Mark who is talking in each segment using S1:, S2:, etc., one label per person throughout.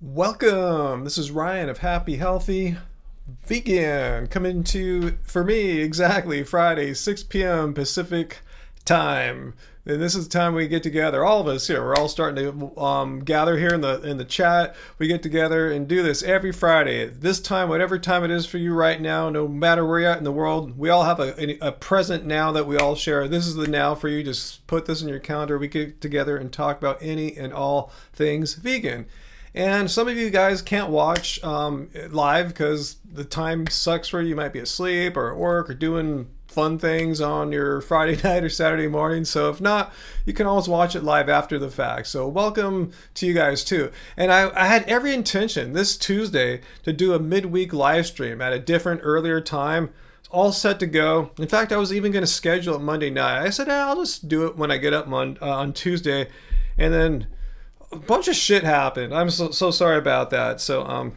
S1: Welcome. This is Ryan of Happy Healthy Vegan coming to, for me, exactly Friday, 6 p.m. Pacific time. And this is the time we get together, all of us here. We're all starting to gather here in the chat. We get together and do this every Friday. This time, whatever time it is for you right now, no matter where you're at in the world, we all have a present now that we all share. This is the now for you. Just put this in your calendar. We get together and talk about any and all things vegan. And some of you guys can't watch live because the time sucks for you. You might be asleep or at work or doing fun things on your Friday night or Saturday morning. So if not, you can always watch it live after the fact. So welcome to you guys too. And I had every intention this Tuesday to do a midweek live stream at a different earlier time. It's all set to go. In fact, I was even going to schedule it Monday night. I said, I'll just do it when I get up on Tuesday. And then a bunch of shit happened. I'm so sorry about that. So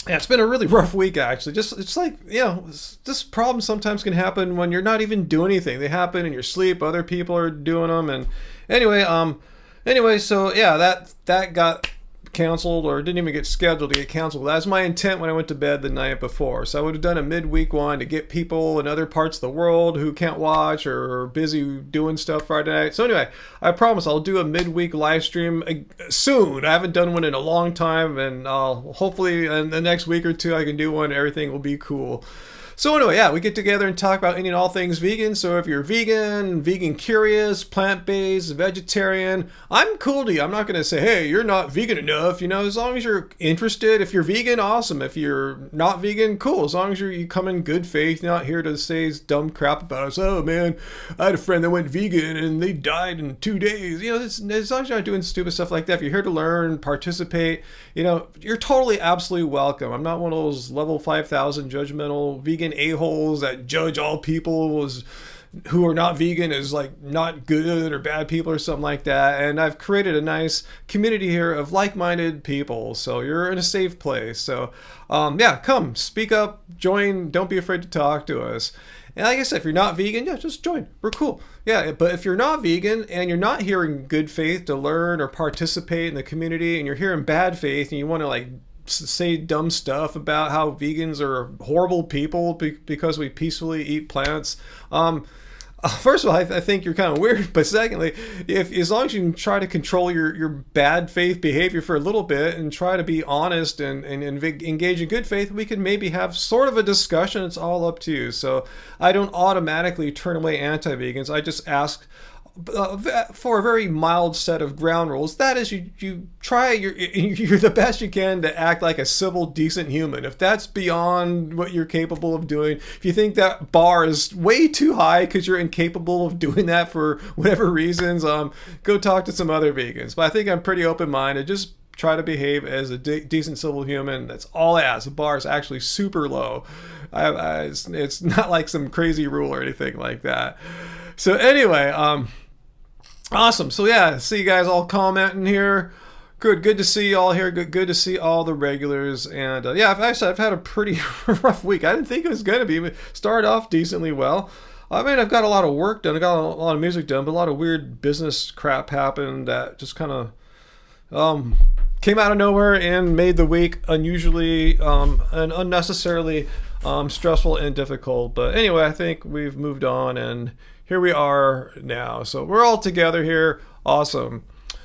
S1: yeah, it's been a really rough week actually. Just it's like, this problem sometimes can happen when you're not even doing anything. They happen in your sleep. Other people are doing them. And anyway, so yeah, that got canceled, or didn't even get scheduled to get canceled. That was my intent when I went to bed the night before. So I would have done a midweek one to get people in other parts of the world who can't watch or are busy doing stuff Friday night. So anyway, I promise I'll do a midweek live stream soon. I haven't done one in a long time, and hopefully in the next week or two I can do one. Everything will be cool. So anyway, yeah, we get together and talk about any and all things vegan. So if you're vegan curious, plant-based, vegetarian, I'm cool to you. I'm not going to say, hey, you're not vegan enough. As long as you're interested. If you're vegan, awesome. If you're not vegan, cool. As long as you come in good faith, you're not here to say dumb crap about us. Oh man, I had a friend that went vegan and they died in 2 days. As long as you're not doing stupid stuff like that. If you're here to learn, participate, you're totally, absolutely welcome. I'm not one of those level 5,000 judgmental vegan a-holes that judge all people who are not vegan as like not good or bad people or something like that. And I've created a nice community here of like-minded people, so you're in a safe place. So yeah, come speak up, join, don't be afraid to talk to us. And like I said, if you're not vegan, yeah, just join. We're cool. Yeah, but if you're not vegan and you're not here in good faith to learn or participate in the community, and you're here in bad faith and you want to say dumb stuff about how vegans are horrible people because we peacefully eat plants. First of all, I think you're kind of weird. But secondly, as long as you can try to control your bad faith behavior for a little bit and try to be honest and engage in good faith, we can maybe have sort of a discussion. It's all up to you. So I don't automatically turn away anti-vegans. I just ask for a very mild set of ground rules. That is, you try you're the best you can to act like a civil, decent human. If that's beyond what you're capable of doing, if you think that bar is way too high because you're incapable of doing that for whatever reasons, go talk to some other vegans. But I think I'm pretty open-minded. Just try to behave as a decent civil human. That's all I ask. The bar is actually super low. It's not like some crazy rule or anything like that. So anyway, awesome. So yeah, see you guys all commenting here. Good to see you all here. Good to see all the regulars. And yeah, I've had a pretty rough week. I didn't think it was going to be. But started off decently well. I mean, I've got a lot of work done. I got a lot of music done, but a lot of weird business crap happened that just kind of came out of nowhere and made the week unusually and unnecessarily stressful and difficult. But anyway, I think we've moved on, and here we are now. So we're all together here. Awesome.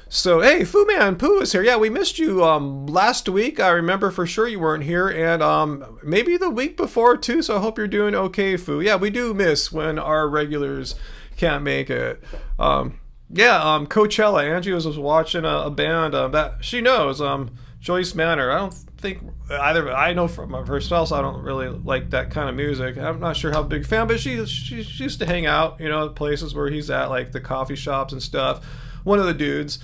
S1: So, hey, Fu Man Pooh is here. Yeah, we missed you last week. I remember for sure you weren't here, and maybe the week before too. So I hope you're doing okay, Fu. Yeah, we do miss when our regulars can't make it. Coachella. Angie was watching a band that she knows, Joyce Manor. I don't think either. I know from herself, I don't really like that kind of music. I'm not sure how big fan, but she used to hang out, at places where he's at, like the coffee shops and stuff. One of the dudes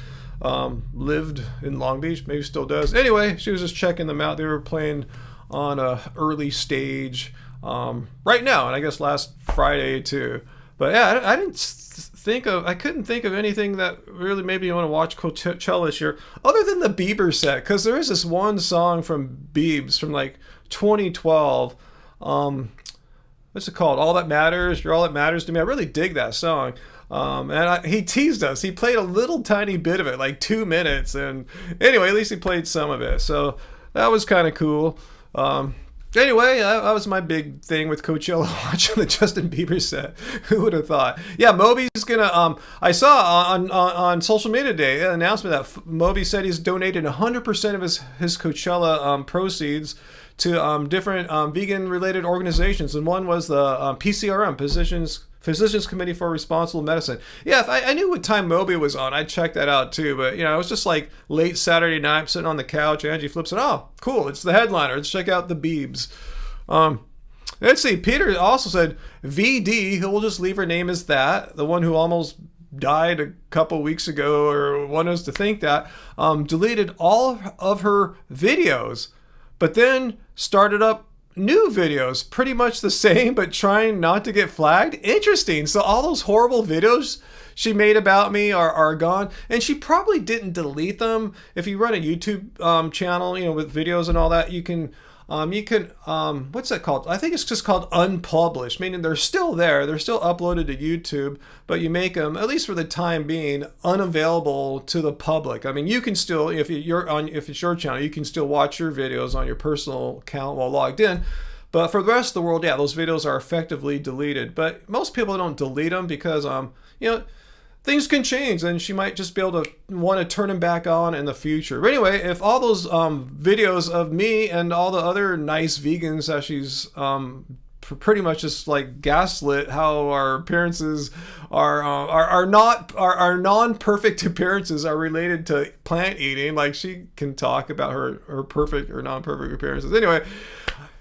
S1: lived in Long Beach, maybe still does. Anyway, she was just checking them out. They were playing on a early stage right now, and I guess last Friday too. But yeah, I couldn't think of anything that really made me want to watch Coachella this year, other than the Bieber set, because there is this one song from Biebs from like 2012. What's it called? All That Matters. You're All That Matters to Me. I really dig that song. He teased us. He played a little tiny bit of it, like 2 minutes. And anyway, at least he played some of it. So that was kind of cool. Anyway, that was my big thing with Coachella, watching the Justin Bieber set. Who would have thought? Yeah, Moby's gonna. I saw on social media today an announcement that Moby said he's donated 100% of his Coachella proceeds to different vegan related organizations, and one was the PCRM, Physicians Committee for Responsible Medicine. Yeah, if I knew what time Moby was on, I'd check that out too. But it was just like late Saturday night, I'm sitting on the couch. Angie flips it. Oh, cool! It's the headliner. Let's check out the Biebs. Let's see. Peter also said VD. We'll just leave her name as that. The one who almost died a couple weeks ago, or want us to think that, deleted all of her videos, but then started up new videos, pretty much the same, but trying not to get flagged. Interesting. So all those horrible videos she made about me are gone, and she probably didn't delete them. If you run a YouTube channel, with videos and all that, you can what's that called? I think it's just called unpublished, meaning they're still there, they're still uploaded to YouTube, but you make them, at least for the time being, unavailable to the public. I mean, you can still, if it's your channel, you can still watch your videos on your personal account while logged in. But for the rest of the world, yeah, those videos are effectively deleted. But most people don't delete them because things can change, and she might just be able to want to turn them back on in the future. But anyway, if all those videos of me and all the other nice vegans that she's pretty much just like gaslit how our appearances are non-perfect appearances are related to plant eating, like she can talk about her perfect or non-perfect appearances. Anyway.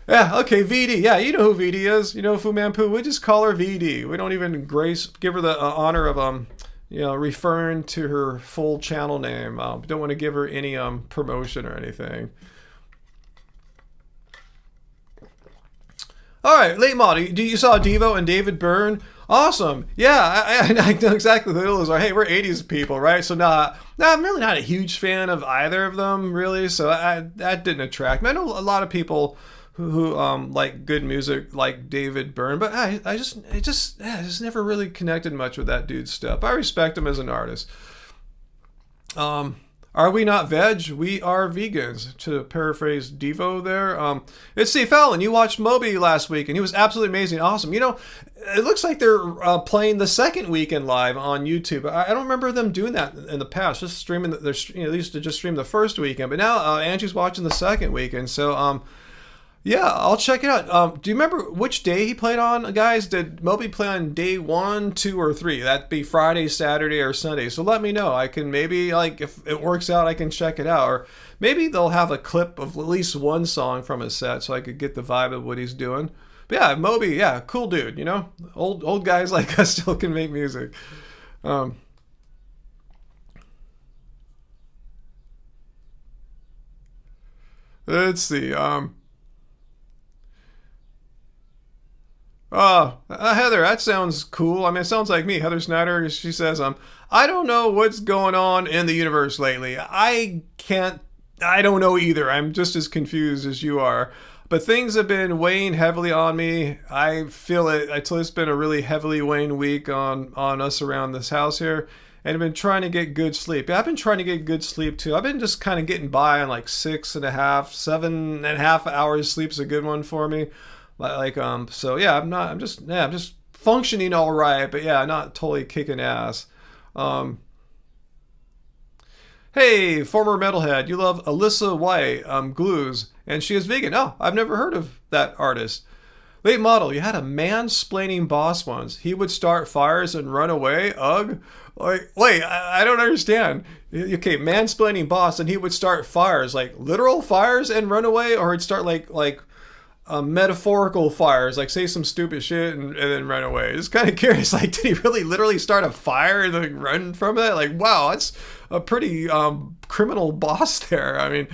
S1: Yeah, okay, VD. Yeah, you know who VD is. Fu Manpu. We just call her VD. We don't even give her the honor of referring to her full channel name. Don't want to give her any promotion or anything. All right, late model. You saw Devo and David Byrne? Awesome. Yeah, I know exactly who those are. Hey, we're 80s people, right? So I'm really not a huge fan of either of them, really. So that didn't attract me. I know a lot of people who like good music, like David Byrne, but I just never really connected much with that dude's stuff. I respect him as an artist. Are we not veg? We are vegans, to paraphrase Devo there. Let's see, Fallon, you watched Moby last week, and he was absolutely amazing, awesome. It looks like they're playing the second weekend live on YouTube. I don't remember them doing that in the past, just streaming. They used to just stream the first weekend, but now Angie's watching the second weekend. So yeah, I'll check it out. Do you remember which day he played on, guys? Did Moby play on day 1, 2, or 3? That'd be Friday, Saturday, or Sunday. So let me know. I can maybe, if it works out, I can check it out. Or maybe they'll have a clip of at least one song from his set so I could get the vibe of what he's doing. But yeah, Moby, yeah, cool dude, Old guys like us still can make music. Let's see. Heather, that sounds cool. I mean, it sounds like me. Heather Snyder, she says, I don't know what's going on in the universe lately. I don't know either. I'm just as confused as you are. But things have been weighing heavily on me. I feel it. It's been a really heavily weighing week on us around this house here. And I've been trying to get good sleep. Yeah, I've been trying to get good sleep too. I've been just kind of getting by on like 7.5 hours sleep is a good one for me. So yeah, I'm just functioning all right, but yeah, not totally kicking ass. Hey, former metalhead, you love Alyssa White, Glues, and she is vegan. Oh, I've never heard of that artist. Late model, you had a mansplaining boss once. He would start fires and run away. Ugh. Wait, I don't understand. Okay, mansplaining boss, and he would start fires, like literal fires and run away, or he'd start like metaphorical fires, like say some stupid shit and then run away. Just kind of curious, did he really literally start a fire and then run from it? Wow, that's a pretty criminal boss there. I mean,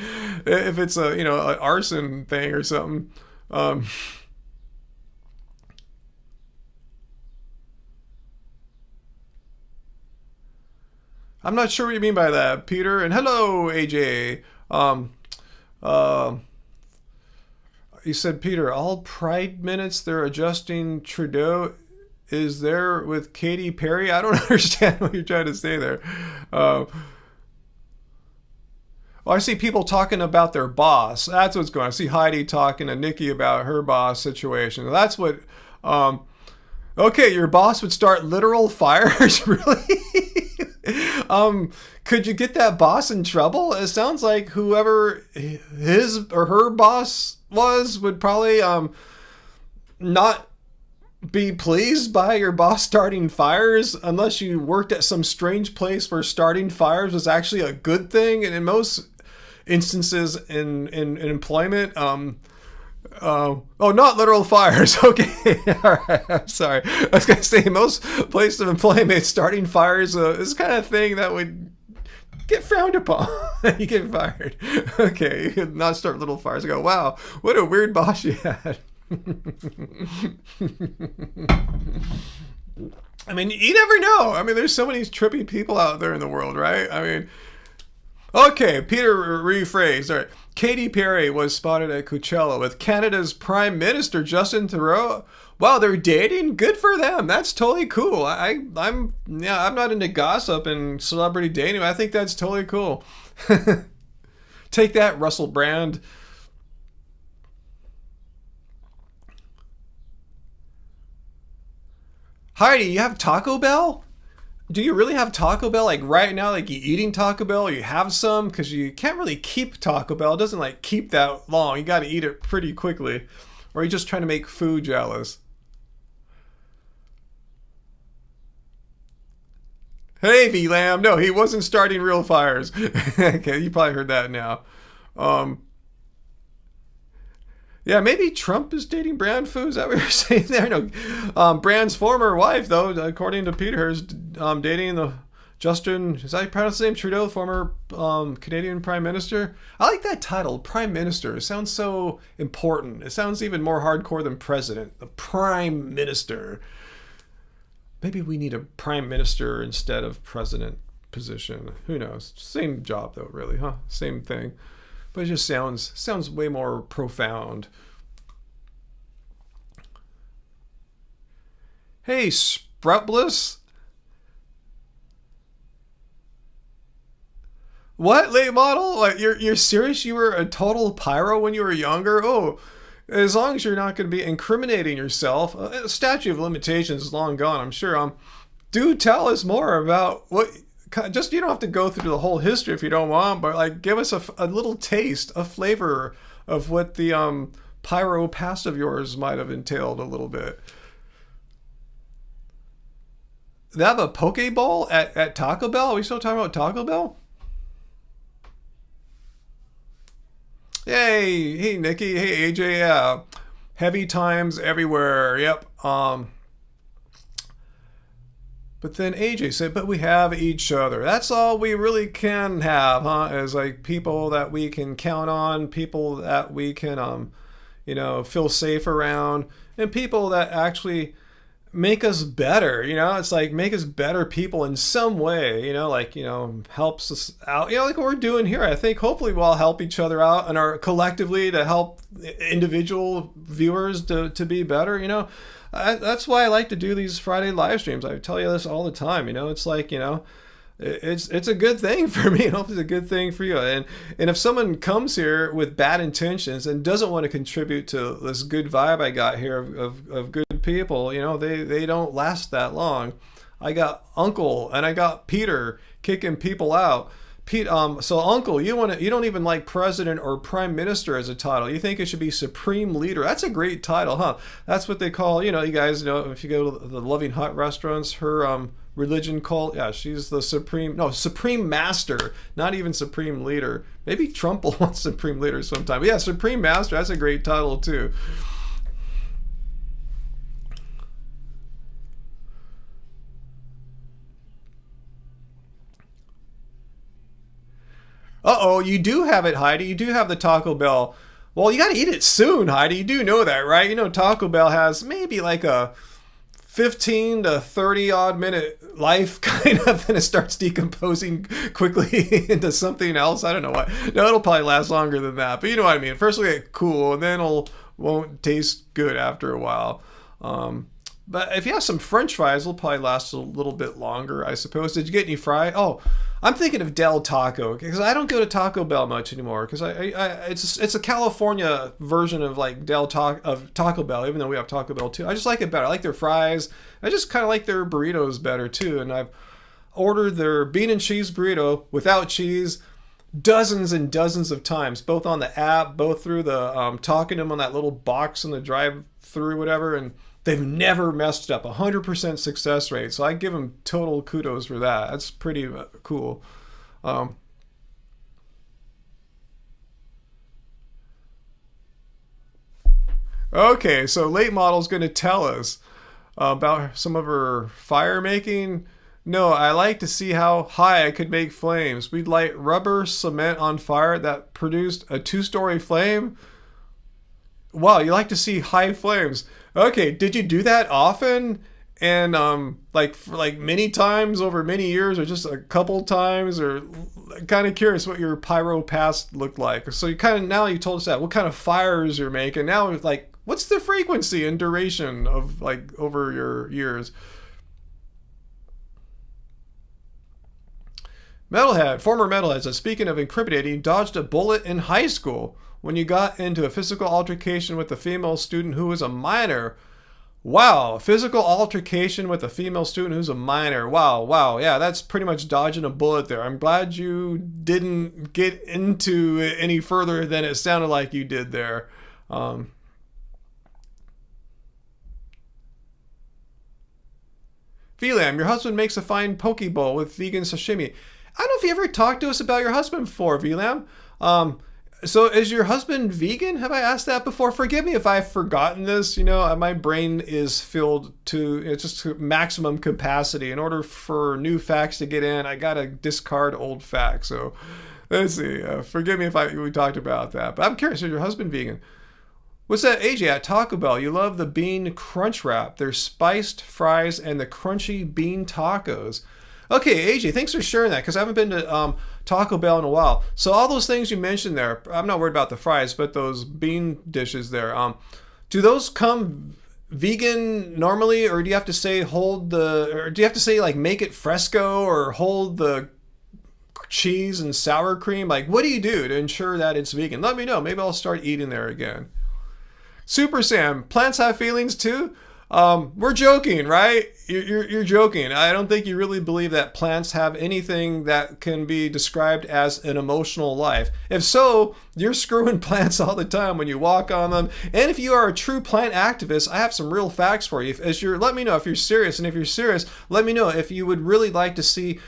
S1: if it's an arson thing or something. I'm not sure what you mean by that, Peter. And hello, AJ. You said, Peter, all Pride minutes they're adjusting Trudeau is there with Katy Perry? I don't understand what you're trying to say there. Well, I see people talking about their boss. That's what's going on. I see Heidi talking to Nikki about her boss situation. That's what... okay, your boss would start literal fires? Really? Could you get that boss in trouble? It sounds like whoever his or her boss was would probably not be pleased by your boss starting fires unless you worked at some strange place where starting fires was actually a good thing. And in most instances in employment, not literal fires. Okay. All right. I'm sorry. I was going to say most places of employment, starting fires is the kind of thing that would get frowned upon. You get fired. Okay. You could not start little fires. I go, wow, what a weird boss you had. I mean, you never know. I mean, there's so many trippy people out there in the world, right? I mean, okay, Peter rephrased. All right. Katy Perry was spotted at Coachella with Canada's Prime Minister Justin Trudeau. Wow, they're dating? Good for them. That's totally cool. I'm not into gossip and celebrity dating. I think that's totally cool. Take that, Russell Brand. Heidi, you have Taco Bell? Do you really have Taco Bell? Like right now, like you eating Taco Bell, or you have some? Because you can't really keep Taco Bell. It doesn't like keep that long. You got to eat it pretty quickly. Or are you just trying to make food jealous? Hey, V-Lamb. No, he wasn't starting real fires. Okay, you probably heard that now. Yeah, maybe Trump is dating Brand Fu. Is that what you're saying there? No. Brand's former wife, though, according to Peter, is dating the Justin, is that how you pronounce his name? Trudeau, former Canadian Prime Minister. I like that title, Prime Minister. It sounds so important. It sounds even more hardcore than President. The Prime Minister. Maybe we need a Prime Minister instead of President position. Who knows? Same job, though, really, huh? Same thing. But it just sounds way more profound. Hey, Sproutless. What, late model? Like you're serious? You were a total pyro when you were younger? Oh, as long as you're not going to be incriminating yourself, the statute of limitations is long gone, I'm sure. Do tell us more about what. Just, you don't have to go through the whole history if you don't want, but like give us a little taste, a flavor of what the pyro past of yours might have entailed a little bit. They have a Pokeball at Taco Bell? Are we still talking about Taco Bell? Hey Nikki, hey AJ, yeah. Heavy times everywhere. Yep. But then AJ said, but we have each other. That's all we really can have, huh? As like people that we can count on, people that we can, feel safe around, and people that actually make us better. It's like make us better people in some way, helps us out, like what we're doing here. I think hopefully we'll help each other out and are collectively to help individual viewers to be better, That's why I like to do these Friday live streams. I tell you this all the time. It's like, it's a good thing for me. Hopefully it's a good thing for you. And if someone comes here with bad intentions and doesn't want to contribute to this good vibe I got here of good people, they don't last that long. I got Uncle and I got Peter kicking people out. Pete, so Uncle, you don't even like President or Prime Minister as a title. You think it should be Supreme Leader. That's a great title, huh? That's what they call, you guys know, if you go to the Loving Hut restaurants, her religion cult, yeah, she's the Supreme Master, not even Supreme Leader. Maybe Trump will want Supreme Leader sometime. But yeah, Supreme Master, that's a great title too. Uh-oh, you do have it, Heidi. You do have the Taco Bell. Well, you got to eat it soon, Heidi. You do know that, right? Taco Bell has maybe like a 15 to 30 odd minute life, kind of, and it starts decomposing quickly into something else. I don't know what. No, it'll probably last longer than that. But you know what I mean. First it'll get cool, and then won't taste good after a while. But if you have some French fries, it'll probably last a little bit longer, I suppose. Did you get any fry? Oh, I'm thinking of Del Taco because I don't go to Taco Bell much anymore because it's a California version of like Taco Bell, even though we have Taco Bell too. I just like it better. I like their fries. I just kind of like their burritos better too. And I've ordered their bean and cheese burrito without cheese dozens and dozens of times, both on the app, both through the talking to them on that little box in the drive-through, whatever, and they've never messed up. 100% success rate. So I give them total kudos for that. That's pretty cool. Okay, so late model's going to tell us about some of her fire making. No, I like to see how high I could make flames. We'd light rubber cement on fire that produced a 2-story flame. Wow, you like to see high flames. Okay, did you do that often? And like many times over many years, or just a couple times, or kind of curious what your pyro past looked like. So you kind of, now you told us that, what kind of fires you're making. Now it's like, what's the frequency and duration of like over your years? Metalhead, former Metalhead says, speaking of incriminating, you dodged a bullet in high school when you got into a physical altercation with a female student who was a minor. Wow, physical altercation with a female student who's a minor. Wow. Yeah, that's pretty much dodging a bullet there. I'm glad you didn't get into it any further than it sounded like you did there. VLAM, your husband makes a fine poke bowl with vegan sashimi. I don't know if you ever talked to us about your husband before, VLAM. So is your husband vegan? Have I asked that before? Forgive me if I've forgotten this. You know, my brain is filled to just to maximum capacity. In order for new facts to get in, I gotta discard old facts. So let's see. Forgive me if we talked about that. But I'm curious, is your husband vegan? What's that, AJ, at Taco Bell? You love the bean crunch wrap. Their spiced fries and the crunchy bean tacos. Okay, AJ, thanks for sharing that because I haven't been to Taco Bell in a while. So all those things you mentioned there, I'm not worried about the fries, but those bean dishes there, do those come vegan normally, or do you have to say like make it fresco or hold the cheese and sour cream? Like, what do you do to ensure that it's vegan? Let me know. Maybe I'll start eating there again. Super Sam, plants have feelings too? We're joking, right? You're joking. I don't think you really believe that plants have anything that can be described as an emotional life. If so, you're screwing plants all the time when you walk on them. And if you are a true plant activist, I have some real facts for you. Let me know if you're serious. And if you're serious, let me know if you would really like to see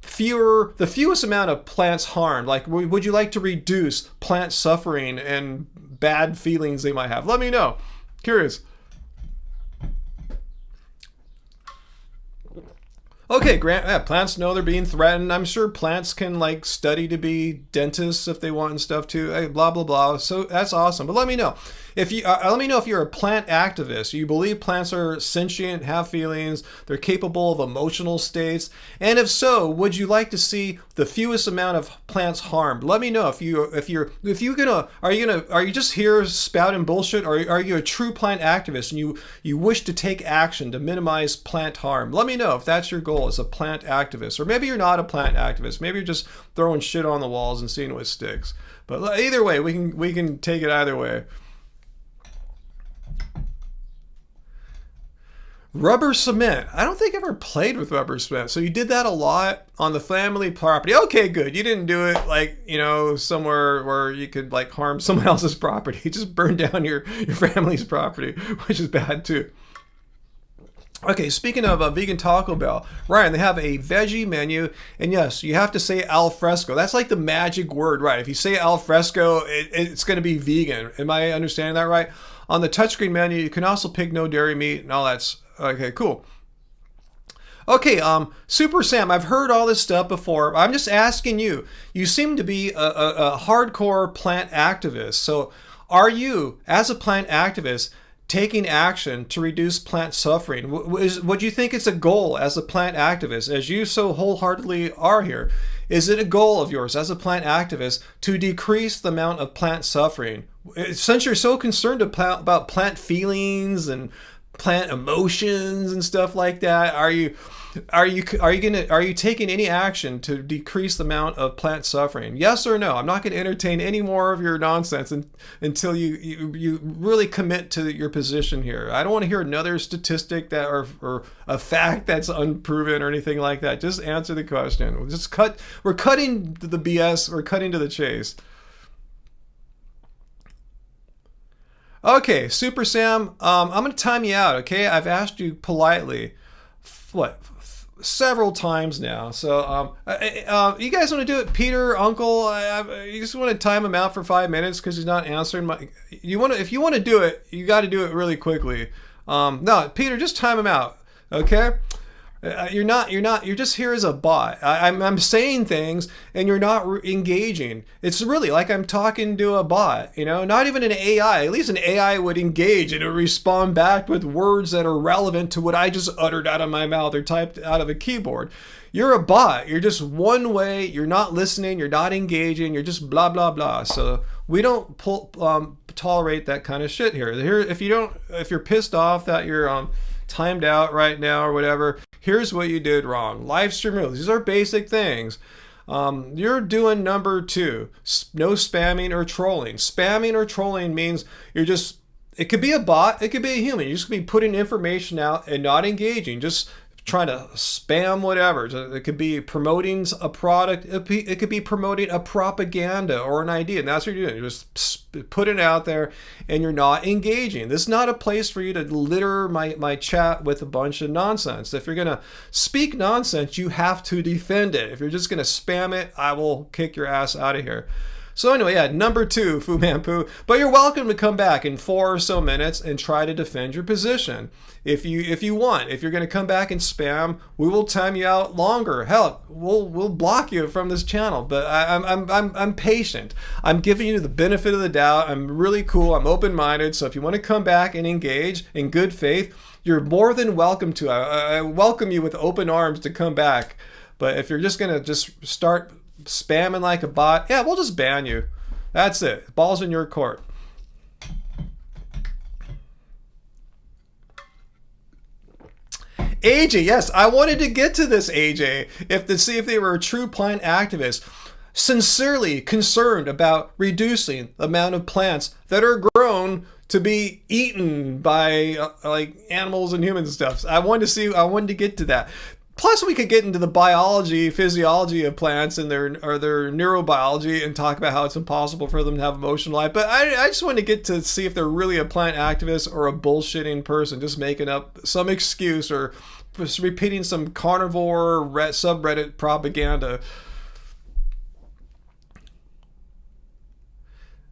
S1: the fewest amount of plants harmed. Like, would you like to reduce plant suffering and bad feelings they might have? Let me know. Curious. Okay, Grant, yeah, plants know they're being threatened. I'm sure plants can like study to be dentists if they want and stuff too. Hey, blah blah blah. So that's awesome. But let me know if you're a plant activist. You believe plants are sentient, have feelings, they're capable of emotional states, and if so, would you like to see the fewest amount of plants harmed? Let me know are you just here spouting bullshit, or are you a true plant activist and you wish to take action to minimize plant harm? Let me know if that's your goal as a plant activist, or maybe you're not a plant activist. Maybe you're just throwing shit on the walls and seeing what sticks. But either way, we can take it either way. Rubber cement. I don't think I ever played with rubber cement. So you did that a lot on the family property. Okay, good. You didn't do it like, somewhere where you could like harm someone else's property. You just burned down your family's property, which is bad too. Okay, speaking of vegan Taco Bell, Ryan, they have a veggie menu, and yes, you have to say al fresco. That's like the magic word, right? If you say al fresco, it's going to be vegan. Am I understanding that right? On the touchscreen menu, you can also pick no dairy meat and all that's okay, cool. Okay, Super Sam, I've heard all this stuff before. I'm just asking you. You seem to be a hardcore plant activist. So are you, as a plant activist, taking action to reduce plant suffering? Would you think it's a goal as a plant activist, as you so wholeheartedly are here? Is it a goal of yours as a plant activist to decrease the amount of plant suffering? Since you're so concerned about plant feelings and plant emotions and stuff like that? Are you taking any action to decrease the amount of plant suffering? Yes or no? I'm not going to entertain any more of your nonsense until you really commit to your position here. I don't want to hear another statistic that or a fact that's unproven or anything like that. Just answer the question. We're cutting the BS. We're cutting to the chase. Okay, Super Sam, I'm going to time you out, okay? I've asked you politely, several times now. So, you guys want to do it, Peter, Uncle? You just want to time him out for 5 minutes because he's not answering my... If you want to do it, you got to do it really quickly. No, Peter, just time him out, okay? You're just here as a bot. I'm saying things and you're not engaging. It's really like I'm talking to a bot, not even an AI. At least an AI would engage and respond back with words that are relevant to what I just uttered out of my mouth or typed out of a keyboard. You're a bot. You're just one way. You're not listening. You're not engaging. You're just blah, blah, blah. So we don't tolerate that kind of shit here. If you're pissed off that you're timed out right now or whatever, here's what you did wrong. Livestream rules. These are basic things. You're doing number 2. No spamming or trolling. Spamming or trolling means it could be a bot, it could be a human. You're just going to be putting information out and not engaging. Just trying to spam whatever. It could be promoting a product. It could be promoting a propaganda or an idea. And that's what you're doing. You're just putting it out there and you're not engaging. This is not a place for you to litter my chat with a bunch of nonsense. If you're going to speak nonsense, you have to defend it. If you're just going to spam it, I will kick your ass out of here. So anyway, yeah, number 2, Fu Man Poo. But you're welcome to come back in 4 or so minutes and try to defend your position. If you want. If you're going to come back and spam, we will time you out longer. Hell, we'll block you from this channel. But I'm patient. I'm giving you the benefit of the doubt. I'm really cool. I'm open-minded. So if you want to come back and engage in good faith, you're more than welcome to. I welcome you with open arms to come back. But if you're just going to just start spamming like a bot, yeah, we'll just ban you. That's it. Ball's in your court. AJ, yes, I wanted to get to this, AJ, to see if they were a true plant activist, sincerely concerned about reducing the amount of plants that are grown to be eaten by like animals and humans and stuff. I wanted to get to that. Plus, we could get into the biology, physiology of plants and their neurobiology and talk about how it's impossible for them to have emotional life. But I just wanted to get to see if they're really a plant activist or a bullshitting person, just making up some excuse or just repeating some carnivore subreddit propaganda.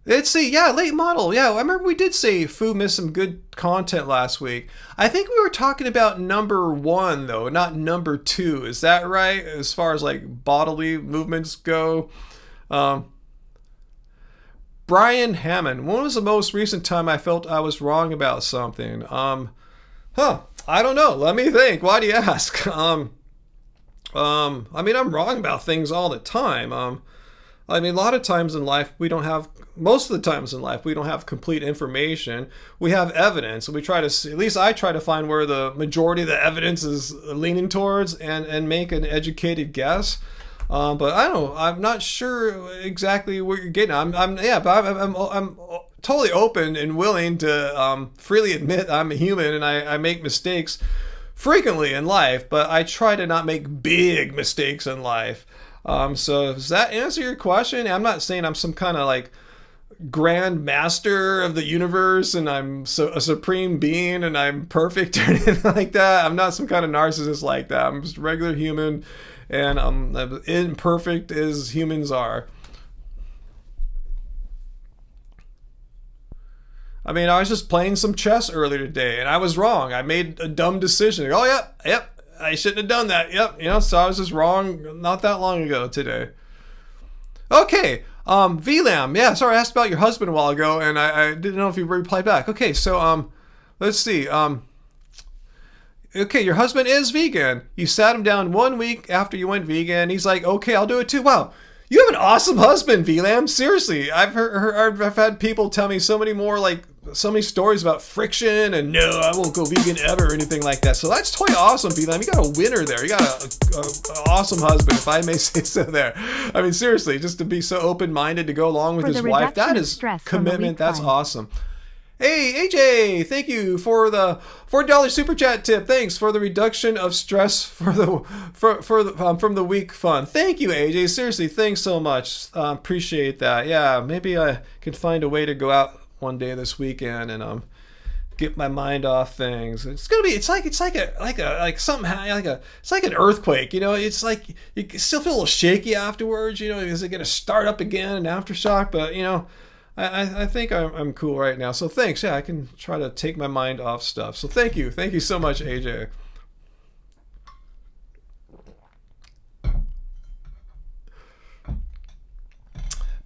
S1: Let's see, yeah, late model. Yeah, I remember we did say Fu missed some good content last week. I think we were talking about number 1, though, not number 2. Is that right? As far as like bodily movements go. Brian Hammond, when was the most recent time I felt I was wrong about something? I don't know. Let me think. Why do you ask? I mean, I'm wrong about things all the time. I mean, a lot of times in life, most of the times in life, we don't have complete information. We have evidence, and we try to see, at least I try to find where the majority of the evidence is leaning towards and make an educated guess. But I don't know, I'm not sure exactly what you're getting at. I'm totally open and willing to freely admit I'm a human and I make mistakes frequently in life, but I try to not make big mistakes in life. So does that answer your question? I'm not saying I'm some kind of like grand master of the universe and I'm a supreme being and I'm perfect or anything like that. I'm not some kind of narcissist like that. I'm just a regular human and I'm imperfect as humans are. I mean, I was just playing some chess earlier today and I was wrong. I made a dumb decision. Oh, yep. I shouldn't have done that. Yep. So I was just wrong not that long ago today. Okay. VLAM. Yeah, sorry, I asked about your husband a while ago and I didn't know if you replied back. Okay, so let's see. Okay, your husband is vegan. You sat him down 1 week after you went vegan. He's like, okay, I'll do it too. Wow. You have an awesome husband, VLAM. Seriously, I've had people tell me so many more like so many stories about friction and no, I won't go vegan ever or anything like that. So that's totally awesome, B-Lam. You got a winner there. You got an awesome husband, if I may say so there. I mean, seriously, just to be so open-minded to go along with his wife, that is commitment. That's awesome. Hey, AJ, thank you for the $4 super chat tip. Thanks for the reduction of stress from the week fund. Thank you, AJ. Seriously, thanks so much. Appreciate that. Yeah, maybe I can find a way to go out one day this weekend and get my mind off things. It's like an earthquake. You know, it's like you still feel a little shaky afterwards. You know, is it gonna start up again, an aftershock? But you know, I think I'm cool right now. So thanks. Yeah, I can try to take my mind off stuff. So thank you so much, AJ.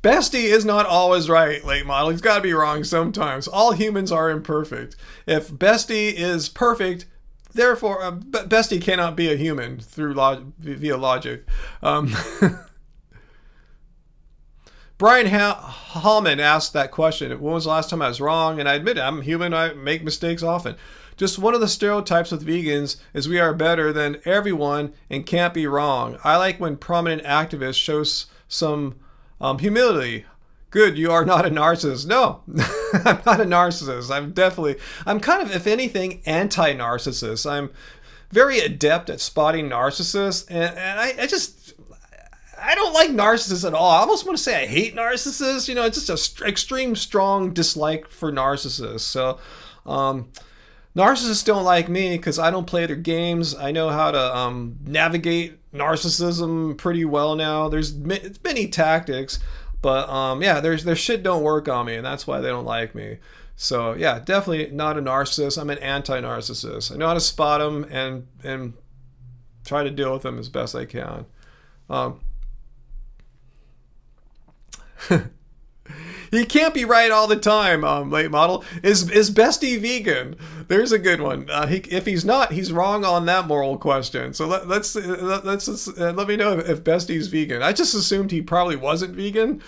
S1: Bestie is not always right, late model. He's got to be wrong sometimes. All humans are imperfect. If Bestie is perfect, therefore Bestie cannot be a human via logic. Brian Hallman asked that question. When was the last time I was wrong? And I admit it, I'm human. I make mistakes often. Just one of the stereotypes with vegans is we are better than everyone and can't be wrong. I like when prominent activists show some humility. Good, you are not a narcissist. No, I'm not a narcissist. I'm kind of, if anything, anti-narcissist. I'm very adept at spotting narcissists, and I don't like narcissists at all. I almost want to say I hate narcissists. You know, it's just an extreme strong dislike for narcissists. So narcissists don't like me because I don't play their games. I know how to navigate narcissism pretty well now. There's many tactics, but yeah, their shit don't work on me, and that's why they don't like me. So yeah, definitely not a narcissist. I'm an anti-narcissist. I know how to spot them and try to deal with them as best I can. He can't be right all the time, late model. Is Bestie vegan? There's a good one. If he's not, he's wrong on that moral question. So let me know if Bestie's vegan. I just assumed he probably wasn't vegan.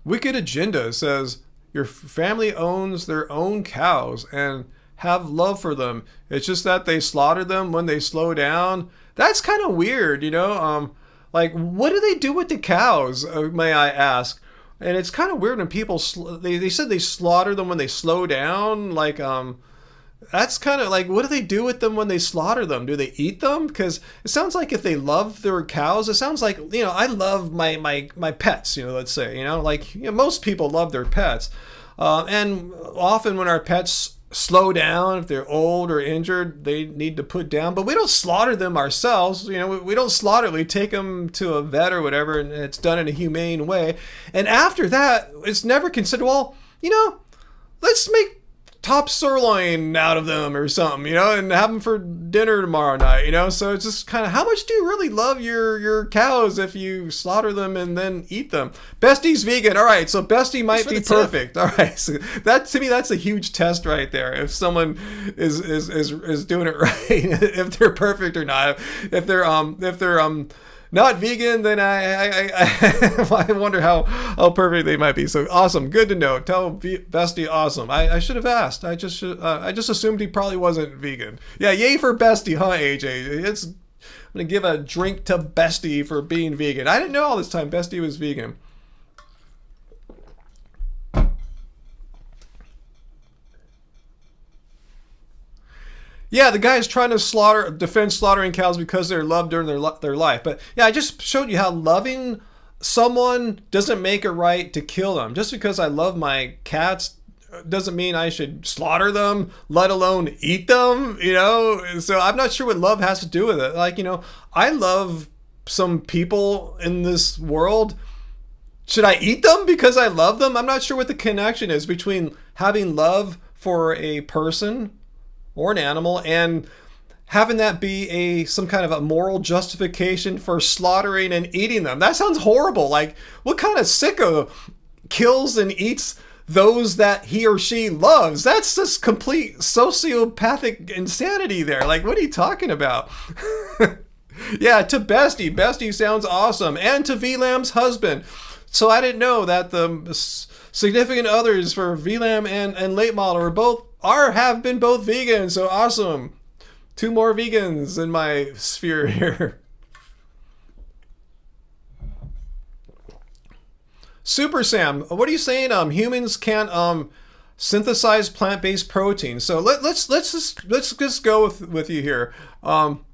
S1: Wicked Agenda says your family owns their own cows and have love for them. It's just that they slaughter them when they slow down. That's kind of weird, you know. Like, what do they do with the cows, may I ask? And it's kind of weird when people, they said they slaughter them when they slow down. Like, that's kind of like, what do they do with them when they slaughter them? Do they eat them? Because it sounds like if they love their cows, it sounds like, you know, I love my pets, you know, let's say, you know, like, you know, most people love their pets. And often when our pets slow down, if they're old or injured, they need to put down, but we don't slaughter them ourselves. You know, we don't slaughter, we take them to a vet or whatever, and it's done in a humane way. And after that, it's never considered, well, you know, let's make top sirloin out of them or something, you know, and have them for dinner tomorrow night, you know. So it's just kind of, how much do you really love your cows if you slaughter them and then eat them? Bestie's vegan. All right, so Bestie might be perfect. All right, so that, to me, that's a huge test right there. If someone is doing it right, if they're perfect or not. If they're not vegan, then I wonder how perfect they might be. So awesome, good to know. Tell Bestie awesome. I should have asked. I just assumed he probably wasn't vegan. Yeah, yay for Bestie, huh, AJ? I'm gonna give a drink to Bestie for being vegan. I didn't know all this time Bestie was vegan. Yeah, the guy is trying to defend slaughtering cows because they're loved during their life. But yeah, I just showed you how loving someone doesn't make it right to kill them. Just because I love my cats doesn't mean I should slaughter them, let alone eat them, you know? So I'm not sure what love has to do with it. Like, you know, I love some people in this world. Should I eat them because I love them? I'm not sure what the connection is between having love for a person or an animal and having that be some kind of a moral justification for slaughtering and eating them. That sounds horrible. Like, what kind of sicko kills and eats those that he or she loves? That's just complete sociopathic insanity there. Like, what are you talking about? Yeah, to Bestie. Bestie sounds awesome. And to VLAM's husband. So I didn't know that the significant others for VLAM and Late Model have been both vegan. So awesome. 2 more vegans in my sphere here. Super Sam, what are you saying? Humans can't synthesize plant-based protein. So let's just go with you here. I'm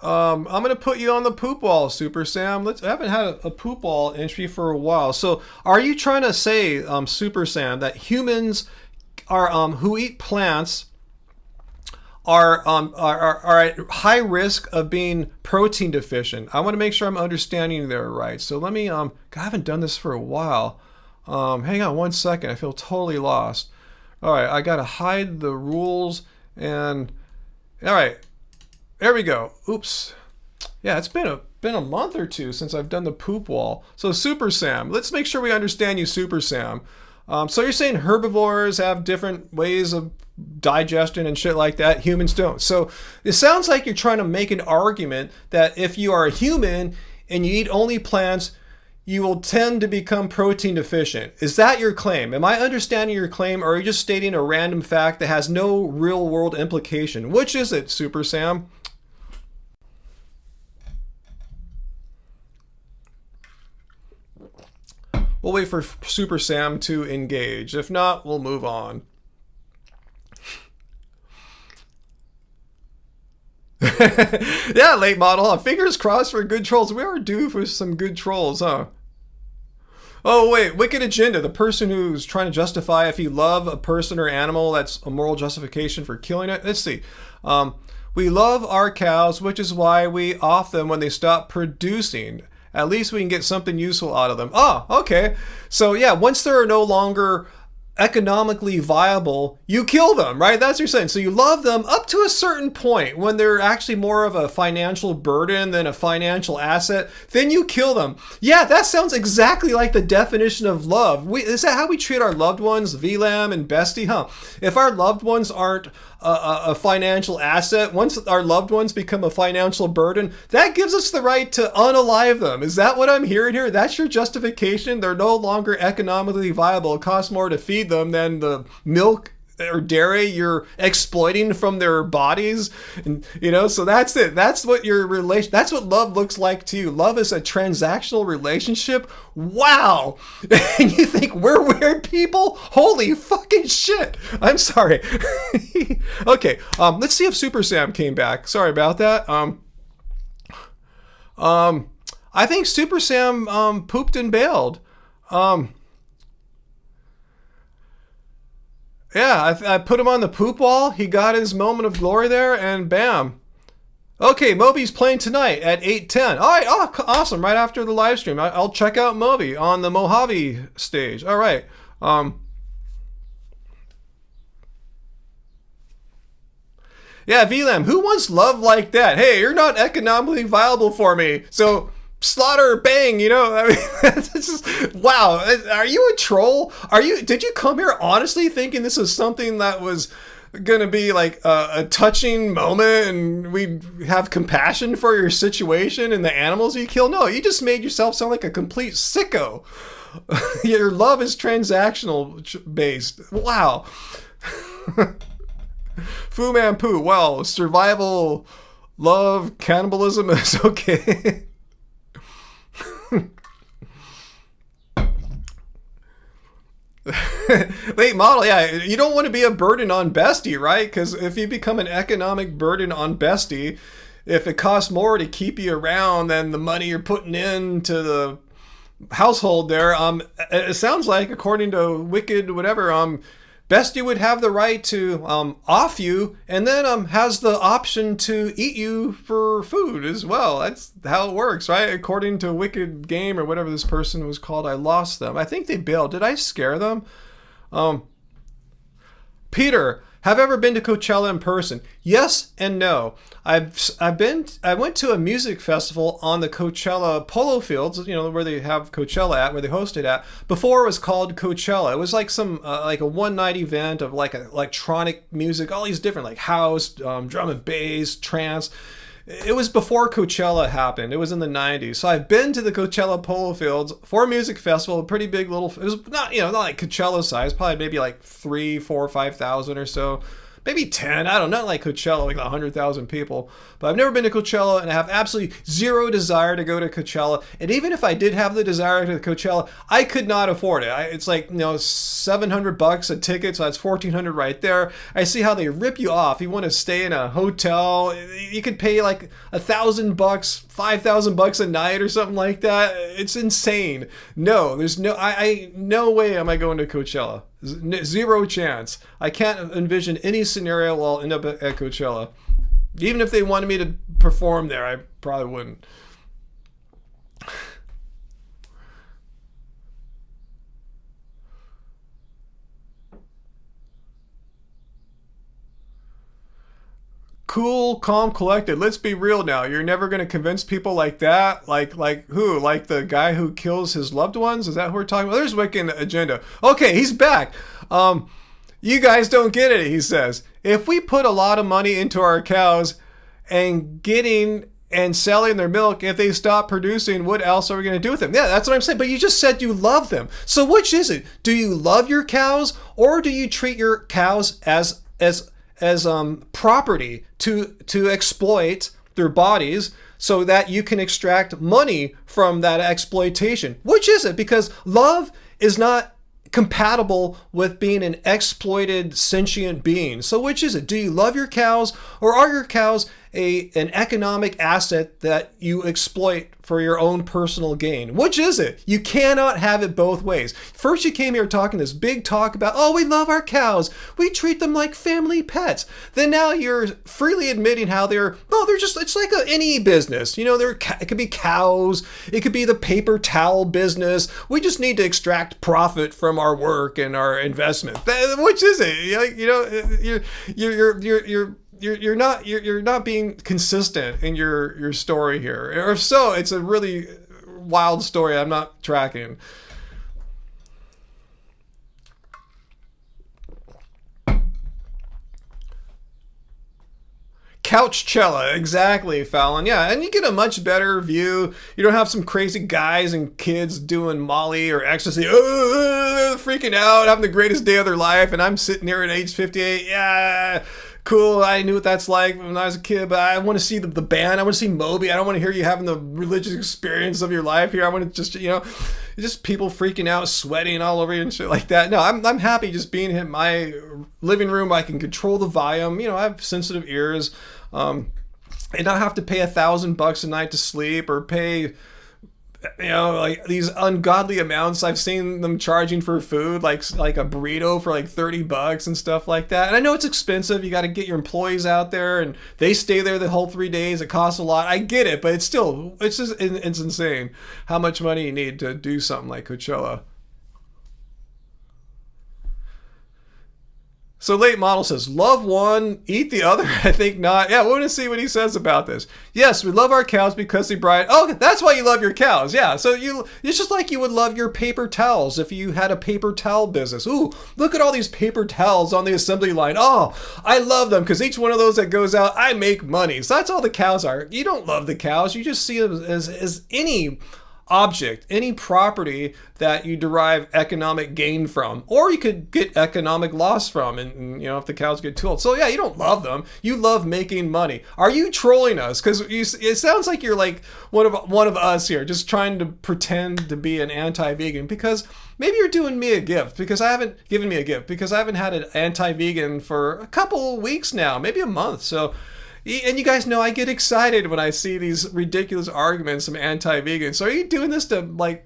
S1: gonna put you on the poop wall, Super Sam. I haven't had a poop wall entry for a while. So are you trying to say, Super Sam, that humans are who eat plants are at high risk of being protein deficient? I want to make sure I'm understanding there right. So let me God, I haven't done this for a while. Hang on 1 second. I feel totally lost. All right, I gotta hide the rules and all right, there we go. Oops. Yeah, it's been a month or two since I've done the poop wall. So Super Sam, let's make sure we understand you, Super Sam. So you're saying herbivores have different ways of digestion and shit like that. Humans don't. So it sounds like you're trying to make an argument that if you are a human and you eat only plants, you will tend to become protein deficient. Is that your claim? Am I understanding your claim, or are you just stating a random fact that has no real world implication? Which is it, Super Sam? We'll wait for Super Sam to engage. If not, we'll move on. Yeah, Late Model, huh? Fingers crossed for good trolls. We are due for some good trolls, huh? Oh, wait, Wicked Agenda, the person who's trying to justify if you love a person or animal, that's a moral justification for killing it. Let's see. We love our cows, which is why we off them when they stop producing. At least we can get something useful out of them. Oh, okay. So yeah, once they're no longer economically viable, you kill them, right? That's what you're saying. So you love them up to a certain point. When they're actually more of a financial burden than a financial asset, then you kill them. Yeah, that sounds exactly like the definition of love. Is that how we treat our loved ones, VLAM and Bestie? Huh? If our loved ones aren't a financial asset, once our loved ones become a financial burden, that gives us the right to unalive them. Is that what I'm hearing here? That's your justification? They're no longer economically viable. It costs more to feed them than the milk or dairy you're exploiting from their bodies, and so that's it. That's what your relation, that's what love looks like to you. Love is a transactional relationship. Wow. And you think we're weird people? Holy fucking shit. I'm sorry. Okay, let's see if Super Sam came back. Sorry about that. I think Super Sam pooped and bailed. Yeah, I put him on the poop wall. He got his moment of glory there, and bam. Okay, Moby's playing tonight at 8:10. All right, awesome. Right after the live stream, I'll check out Moby on the Mojave stage. All right. Yeah, VLAM, who wants love like that? Hey, you're not economically viable for me, so slaughter, bang, I mean, it's just, wow. Are you a troll? Did you come here honestly thinking this was something that was gonna be like a touching moment and we'd have compassion for your situation and the animals you kill? No, you just made yourself sound like a complete sicko. Your love is transactional based. Wow. Fu Man Poo. Well, survival, love, cannibalism is okay. Late Model, yeah, you don't want to be a burden on Bestie, right? Because if you become an economic burden on Bestie, if it costs more to keep you around than the money you're putting into the household there, it sounds like, according to Wicked whatever, Bestie would have the right to off you, and then has the option to eat you for food as well. That's how it works, right? According to Wicked Game or whatever this person was called. I lost them. I think they bailed. Did I scare them? Peter, have I ever been to Coachella in person? Yes and no. I went to a music festival on the Coachella polo fields, where they have Coachella at, where they host it at. Before it was called Coachella. It was like some like a one-night event of like electronic music, all these different like house, drum and bass, trance. it was before Coachella happened. It was in the 90s. So I've been to the Coachella Polo Fields for a music festival, a pretty big little, it was not, not like Coachella size, probably maybe like 3, 4, 5,000 or so. Maybe 10, I don't know, not like Coachella, like 100,000 people. But I've never been to Coachella, and I have absolutely zero desire to go to Coachella. And even if I did have the desire to Coachella, I could not afford it. It's like, $700 a ticket, so that's $1,400 right there. I see how they rip you off. You want to stay in a hotel, you could pay like $1,000, $5,000 a night or something like that. It's insane. No, there's no way am I going to Coachella. Zero chance. I can't envision any scenario where I'll end up at Coachella. Even if they wanted me to perform there, I probably wouldn't. Cool, calm, collected. Let's be real now. You're never going to convince people like that. Like who? Like the guy who kills his loved ones? Is that who we're talking about? There's Wiccan agenda. Okay, he's back. You guys don't get it, he says. If we put a lot of money into our cows and getting and selling their milk, if they stop producing, what else are we going to do with them? Yeah, that's what I'm saying. But you just said you love them. So which is it? Do you love your cows, or do you treat your cows as property to exploit their bodies so that you can extract money from that exploitation? Which is it? Because love is not compatible with being an exploited sentient being. So which is it? Do you love your cows, or are your cows an economic asset that you exploit for your own personal gain? Which is it? You cannot have it both ways. First you came here talking this big talk about, oh, we love our cows, we treat them like family pets. Then now you're freely admitting how they're just, it's like any business. It could be cows, it could be the paper towel business. We just need to extract profit from our work and our investment. Which is it? You're not being consistent in your story here. Or if so, it's a really wild story I'm not tracking. Couchcella, exactly, Fallon. Yeah, and you get a much better view. You don't have some crazy guys and kids doing Molly or ecstasy, freaking out, having the greatest day of their life, and I'm sitting here at age 58, yeah, cool, I knew what that's like when I was a kid, but I want to see the band, I want to see Moby, I don't want to hear you having the religious experience of your life here. I want to just people freaking out, sweating all over you and shit like that. No, I'm happy just being in my living room. I can control the volume. I have sensitive ears, and not have to pay $1,000 a night to sleep, or pay like these ungodly amounts I've seen them charging for food, like a burrito for like $30 and stuff like that. And I know it's expensive. You got to get your employees out there, and they stay there the whole 3 days. It costs a lot. I get it, but it's insane how much money you need to do something like Coachella. So Late Model says, love one, eat the other? I think not. Yeah, we want to see what he says about this. Yes, we love our cows because they bride. Oh, that's why you love your cows. Yeah, so it's just like you would love your paper towels if you had a paper towel business. Ooh, look at all these paper towels on the assembly line. Oh, I love them because each one of those that goes out, I make money. So that's all the cows are. You don't love the cows. You just see them as any object, any property that you derive economic gain from, or you could get economic loss from, and if the cows get too old. So yeah, you don't love them, you love making money. Are you trolling us? Because it sounds like you're like one of us here, just trying to pretend to be an anti-vegan, because maybe you're doing me a gift, because I haven't given me a gift, because I haven't had an anti-vegan for a couple weeks now, maybe a month. So, and you guys know I get excited when I see these ridiculous arguments from anti-vegans. So are you doing this to like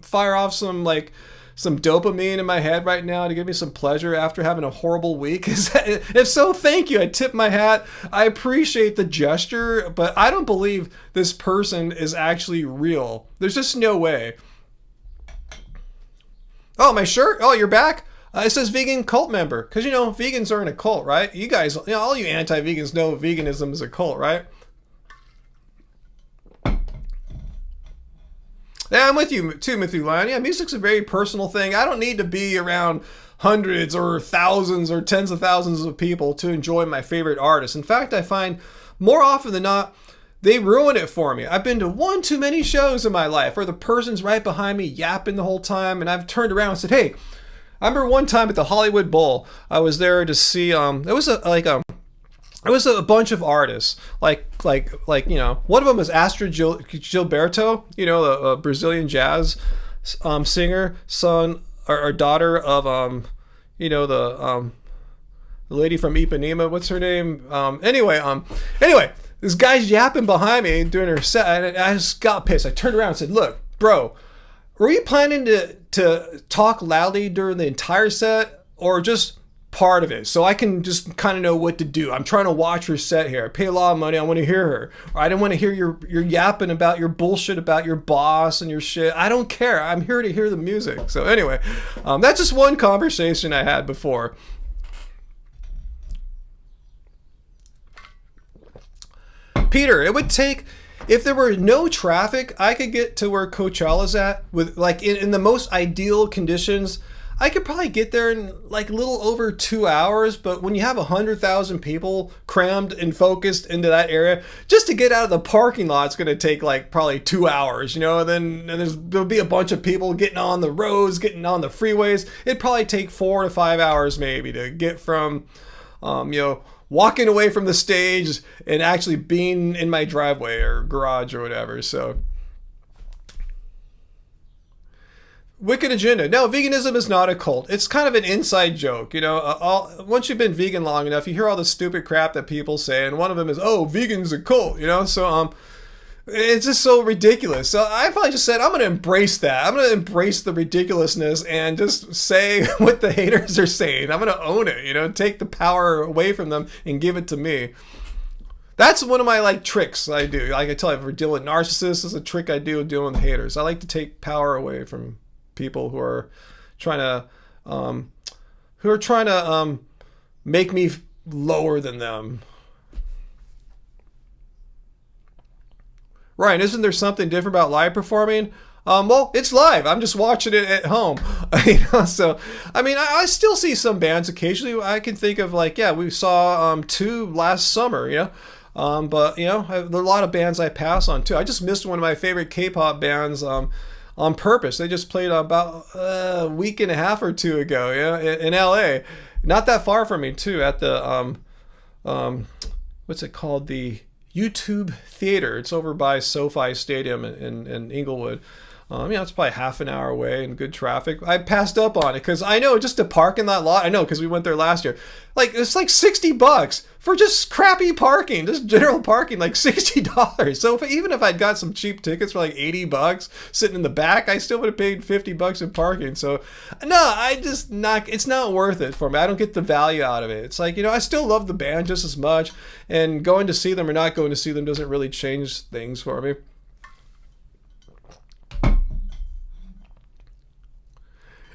S1: fire off some dopamine in my head right now to give me some pleasure after having a horrible week? If so, thank you. I tip my hat. I appreciate the gesture, but I don't believe this person is actually real. There's just no way. Oh, my shirt? Oh, you're back? It says vegan cult member, because vegans are in a cult, right? You guys, all you anti-vegans know veganism is a cult, right? Yeah, I'm with you too, Methulion. Yeah, music's a very personal thing. I don't need to be around hundreds or thousands or tens of thousands of people to enjoy my favorite artists. In fact, I find more often than not, they ruin it for me. I've been to one too many shows in my life where the person's right behind me yapping the whole time, and I've turned around and said, hey, I remember one time at the Hollywood Bowl, I was there to see, it was a bunch of artists, like one of them was Astrid Gilberto, the Brazilian jazz singer, son or daughter of the lady from Ipanema. What's her name? Anyway, this guy's yapping behind me during her set, and I just got pissed. I turned around and said, "Look, bro, were you planning to talk loudly during the entire set, or just part of it, so I can just kind of know what to do? I'm trying to watch her set here. I pay a lot of money. I want to hear her. Or I don't want to hear your yapping about your bullshit about your boss and your shit. I don't care. I'm here to hear the music." So anyway, that's just one conversation I had before. Peter, it would take, if there were no traffic, I could get to where Coachella's at with in the most ideal conditions. I could probably get there in a little over 2 hours, but when you have 100,000 people crammed and focused into that area, just to get out of the parking lot, it's going to take probably 2 hours, and then there'll be a bunch of people getting on the roads, getting on the freeways. It'd probably take 4 to 5 hours maybe to get from, walking away from the stage and actually being in my driveway or garage or whatever. So, wicked agenda. No, veganism is not a cult. It's kind of an inside joke. Once you've been vegan long enough, you hear all the stupid crap that people say, and one of them is, "Oh, vegan's a cult." So it's just so ridiculous. So I probably just said, I'm going to embrace that. I'm going to embrace the ridiculousness and just say what the haters are saying. I'm going to own it, take the power away from them and give it to me. That's one of my tricks I do. Like I tell you, if we're dealing with narcissists, is a trick I do dealing with haters. I like to take power away from people who are trying to make me lower than them. Ryan, isn't there something different about live performing? Well, it's live. I'm just watching it at home. So, I still see some bands occasionally. I can think of we saw 2 last summer, but there are a lot of bands I pass on too. I just missed one of my favorite K-pop bands on purpose. They just played about a week and a half or 2 ago, in LA. Not that far from me too, at the, what's it called? The YouTube Theater. It's over by SoFi Stadium in Inglewood. It's probably half an hour away and good traffic. I passed up on it because I know just to park in that lot. I know because we went there last year. It's $60 for just crappy parking, just general parking, $60. So even if I'd got some cheap tickets for $80 sitting in the back, I still would have paid $50 in parking. So no, it's not worth it for me. I don't get the value out of it. It's I still love the band just as much, and going to see them or not going to see them doesn't really change things for me.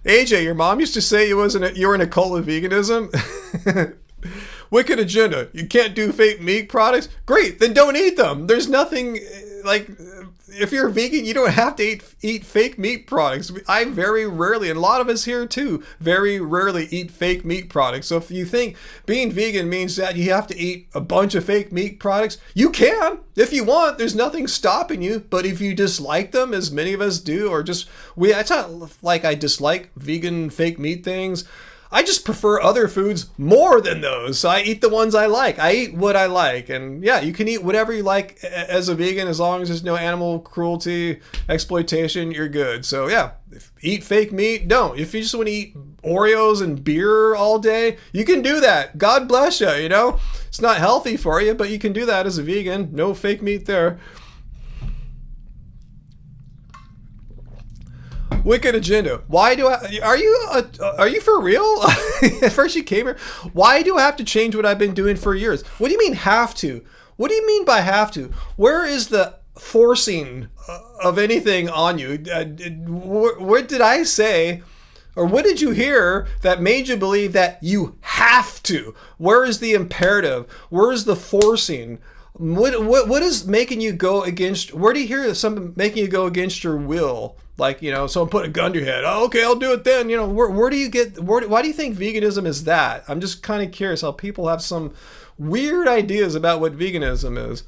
S1: AJ, your mom used to say you were in a cult of veganism. Wicked agenda. You can't do fake meat products? Great, then don't eat them. There's nothing if you're a vegan, you don't have to eat fake meat products. I very rarely, and a lot of us here too, very rarely eat fake meat products. So if you think being vegan means that you have to eat a bunch of fake meat products, you can. If you want, there's nothing stopping you. But if you dislike them, as many of us do, or it's not like I dislike vegan fake meat things. I just prefer other foods more than those. So I eat the ones I like. I eat what I like. And yeah, you can eat whatever you like as a vegan as long as there's no animal cruelty, exploitation, you're good. So yeah, eat fake meat, don't. If you just want to eat Oreos and beer all day, you can do that. God bless you, It's not healthy for you, but you can do that as a vegan. No fake meat there. Wicked agenda. Why do I? Are you for real? At first you came here. Why do I have to change what I've been doing for years? What do you mean have to? What do you mean by have to? Where is the forcing of anything on you? What did I say? Or what did you hear that made you believe that you have to? Where is the imperative? Where is the forcing? What is making you go against? Where do you hear something making you go against your will? Like, someone put a gun to your head. Oh, okay, I'll do it then. Where do you get? Why do you think veganism is that? I'm just kind of curious how people have some weird ideas about what veganism is.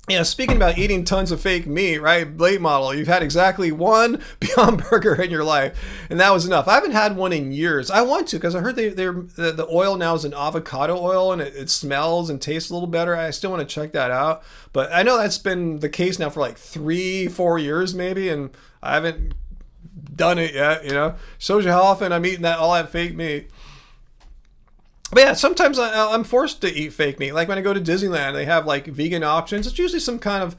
S1: Yeah, speaking about eating tons of fake meat, right? Late model, you've had exactly one Beyond Burger in your life, and that was enough. I haven't had one in years. I want to, because I heard the oil now is an avocado oil, and it smells and tastes a little better. I still want to check that out. But I know that's been the case now for like 3-4 years maybe, and I haven't done it yet, Shows you how often I'm eating all that fake meat. But yeah, sometimes I'm forced to eat fake meat. Like when I go to Disneyland, they have like vegan options. It's usually some kind of,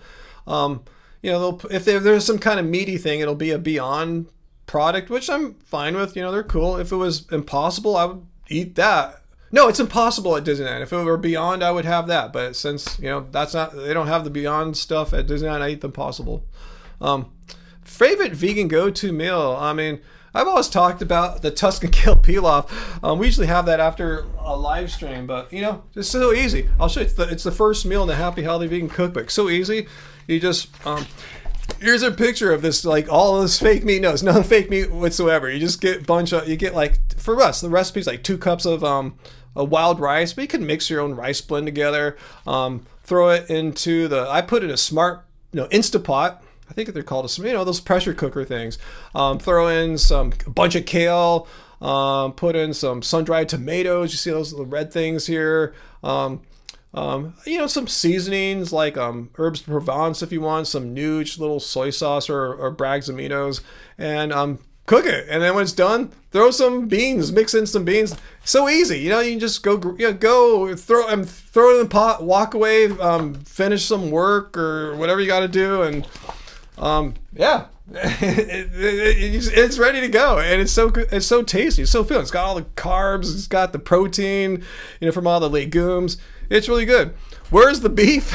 S1: if there's some kind of meaty thing, it'll be a Beyond product, which I'm fine with. They're cool. If it was Impossible, I would eat that. No, it's Impossible at Disneyland. If it were Beyond, I would have that. But since, that's not, they don't have the Beyond stuff at Disneyland, I eat the Impossible. Favorite vegan go-to meal? I mean, I've always talked about the Tuscan kale pilaf. We usually have that after a live stream, but it's so easy. I'll show you. It's the first meal in the Happy Healthy Vegan Cookbook. So easy. You just here's a picture of this, like all of this fake meat. No, it's not fake meat whatsoever. You just get like, for us, the recipe's like 2 cups of a wild rice, but you can mix your own rice blend together. Throw it into I put in a smart, Instapot. I think they're called those pressure cooker things. Throw in a bunch of kale. Put in some sun-dried tomatoes. You see those little red things here. Some seasonings like herbs de Provence if you want, some nooch, little soy sauce or Bragg's Aminos, and cook it. And then when it's done, throw some beans, mix in some beans. So easy, you can just go throw it in the pot, walk away, finish some work or whatever you got to do, and yeah. It's ready to go, and it's so good. It's so tasty. It's so filling. It's got all the carbs. It's got the protein, from all the legumes. It's really good. Where's the beef?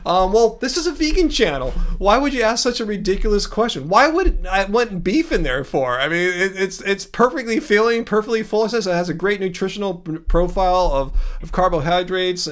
S1: Well, this is a vegan channel. Why would you ask such a ridiculous question? Why would I want beef in there for? I mean, it's perfectly filling, perfectly full. It has a great nutritional profile of carbohydrates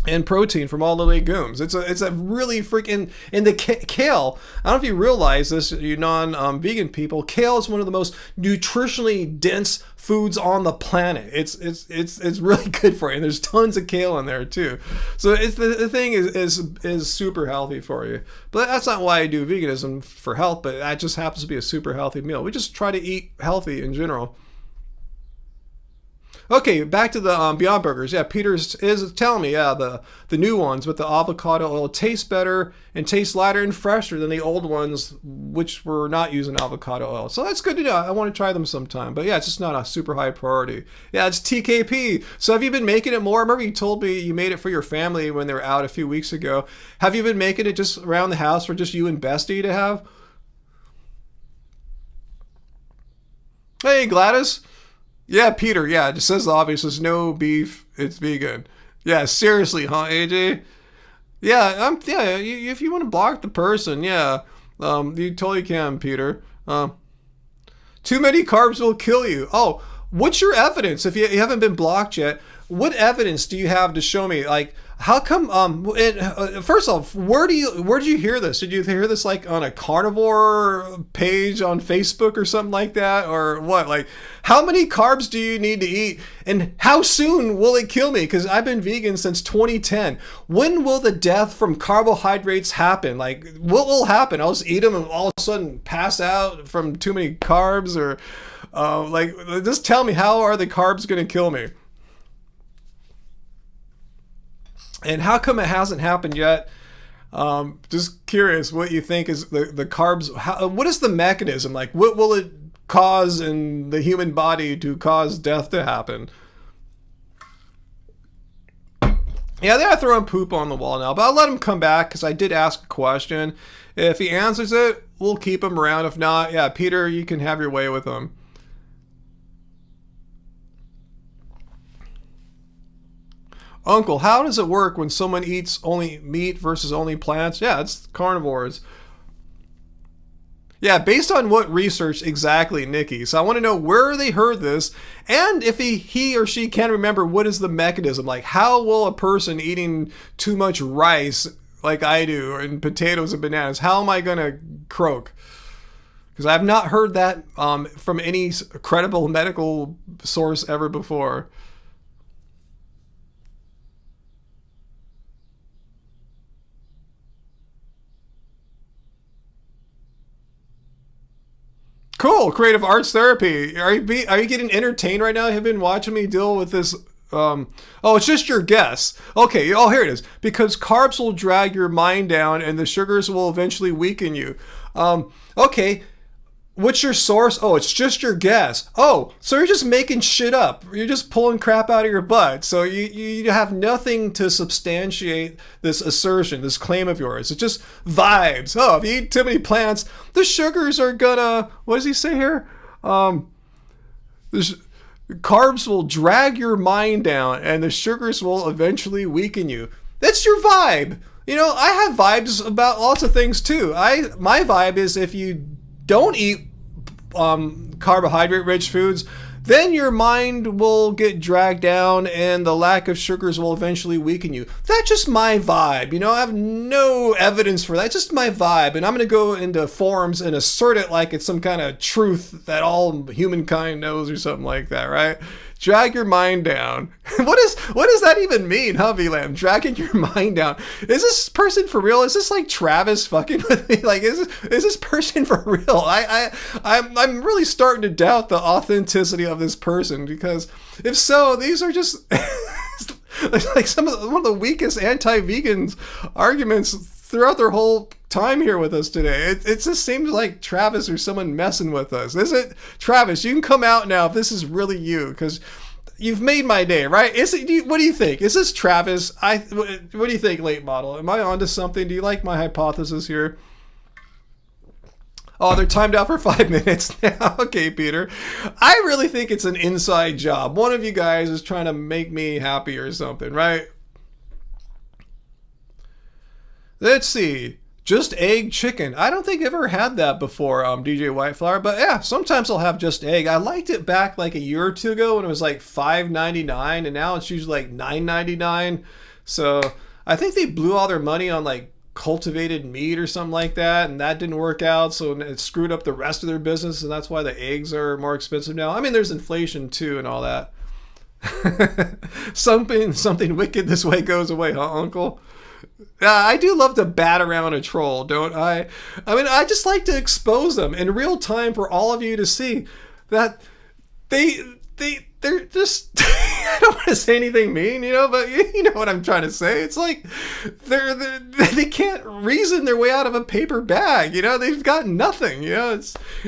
S1: and protein from all the legumes. It's a really freaking, and the kale, I don't know if you realize this, you non-vegan people, kale is one of the most nutritionally dense foods on the planet. It's really good for you, and there's tons of kale in there too. So the thing is super healthy for you. But that's not why I do veganism for health, but that just happens to be a super healthy meal. We just try to eat healthy in general. Okay, back to the Beyond Burgers. Yeah, Peter is telling me, the new ones with the avocado oil taste better and taste lighter and fresher than the old ones, which were not using avocado oil. So that's good to know. I want to try them sometime. But yeah, it's just not a super high priority. Yeah, it's TKP. So have you been making it more? I remember you told me you made it for your family when they were out a few weeks ago. Have you been making it just around the house for just you and Bestie to have? Hey, Gladys. Yeah, Peter, yeah, it just says the obvious. There's no beef. It's vegan. Yeah, seriously, huh, AJ? Yeah, if you want to block the person, yeah, you totally can, Peter. Too many carbs will kill you. Oh, what's your evidence? If you haven't been blocked yet, what evidence do you have to show me? Like, how come? First off, where did you hear this? Did you hear this like on a carnivore page on Facebook or something like that, or what? Like, how many carbs do you need to eat, and how soon will it kill me? Because I've been vegan since 2010. When will the death from carbohydrates happen? Like, what will happen? I'll just eat them and all of a sudden pass out from too many carbs, or just tell me, how are the carbs going to kill me? And how come it hasn't happened yet? Just curious what you think is the carbs. What is the mechanism? Like, what will it cause in the human body to cause death to happen? Yeah, they are throwing poop on the wall now, but I'll let him come back because I did ask a question. If he answers it, we'll keep him around. If not, yeah, Peter, you can have your way with him. Uncle, how does it work when someone eats only meat versus only plants? Yeah, it's carnivores. Yeah, based on what research exactly, Nikki? So I want to know where they heard this, and if he or she can remember what is the mechanism. Like, how will a person eating too much rice, like I do, and potatoes and bananas, how am I going to croak? Because I've not heard that from any credible medical source ever before. Cool, creative arts therapy. Are you getting entertained right now? Have you been watching me deal with this? Oh, it's just your guess. Okay. Oh, here it is. Because carbs will drag your mind down, and the sugars will eventually weaken you. Okay. What's your source? Oh, it's just your guess. Oh, so you're just making shit up. You're just pulling crap out of your butt. So you have nothing to substantiate this assertion, this claim of yours. It's just vibes. Oh, if you eat too many plants, the sugars are gonna, what does he say here? Carbs will drag your mind down, and the sugars will eventually weaken you. That's your vibe. You know, I have vibes about lots of things too. My vibe is if you don't eat carbohydrate rich foods, then your mind will get dragged down and the lack of sugars will eventually weaken you. That's just my vibe. You know, I have no evidence for that. It's just my vibe. And I'm going to go into forums and assert it like it's some kind of truth that all humankind knows or something like that, right? Drag your mind down. What does that even mean, huh, VLAM? Dragging your mind down. Is this person for real? Is this like Travis fucking with me? Like, is this person for real? I'm really starting to doubt the authenticity of this person, because if so, these are just like one of the weakest anti-vegans arguments throughout their whole time here with us today. It just seems like Travis or someone messing with us. Is it? Travis, you can come out now if this is really you, because you've made my day, right? What do you think? Is this Travis? What do you think, late model? Am I onto something? Do you like my hypothesis here? Oh, they're timed out for 5 minutes now. Okay, Peter. I really think it's an inside job. One of you guys is trying to make me happy or something, right? Let's see. Just egg chicken. I don't think I've ever had that before, DJ Whiteflower. But yeah, sometimes I'll have just egg. I liked it back like a year or two ago when it was like $5.99, and now it's usually like $9.99. So I think they blew all their money on like cultivated meat or something like that, and that didn't work out. So it screwed up the rest of their business, and that's why the eggs are more expensive now. I mean, there's inflation too and all that. Something wicked this way goes away, huh, Uncle? I do love to bat around a troll, don't I? I mean, I just like to expose them in real time for all of you to see that they're just I don't want to say anything mean, you know, but you know what I'm trying to say. It's like they can't reason their way out of a paper bag, you know. They've got nothing, you know.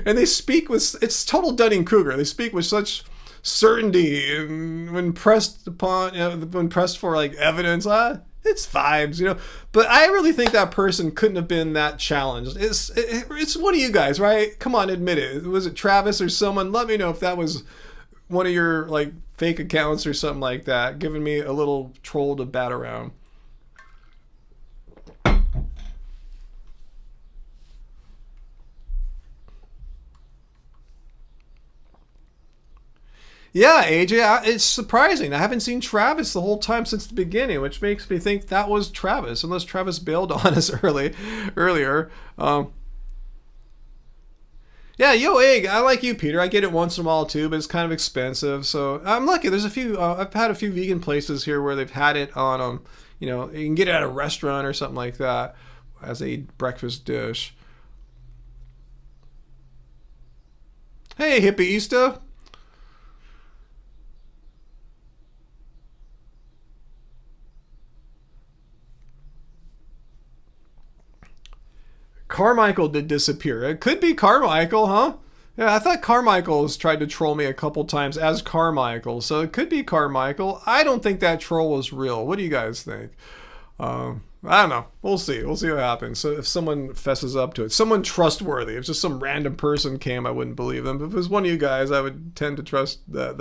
S1: And they speak with, it's total Dunning-Kruger. They speak with such certainty, and when pressed upon, you know, when pressed for like evidence, it's vibes, you know. But I really think that person couldn't have been that challenged. It's one of you guys, right? Come on, admit it. Was it Travis or someone? Let me know if that was one of your like fake accounts or something like that, giving me a little troll to bat around. Yeah, AJ, it's surprising. I haven't seen Travis the whole time since the beginning, which makes me think that was Travis, unless Travis bailed on us earlier. Yeah, yo, egg. I like you, Peter. I get it once in a while too, but it's kind of expensive. So I'm lucky. There's a few. I've had a few vegan places here where they've had it on. You know, you can get it at a restaurant or something like that as a breakfast dish. Hey, hippieista. Carmichael did disappear. It could be Carmichael, huh? Yeah, I thought Carmichael's tried to troll me a couple times as Carmichael, so it could be Carmichael. I don't think that troll was real. What do you guys think? I don't know. We'll see. We'll see what happens. So if someone fesses up to it, someone trustworthy. If just some random person came, I wouldn't believe them. If it was one of you guys, I would tend to trust that.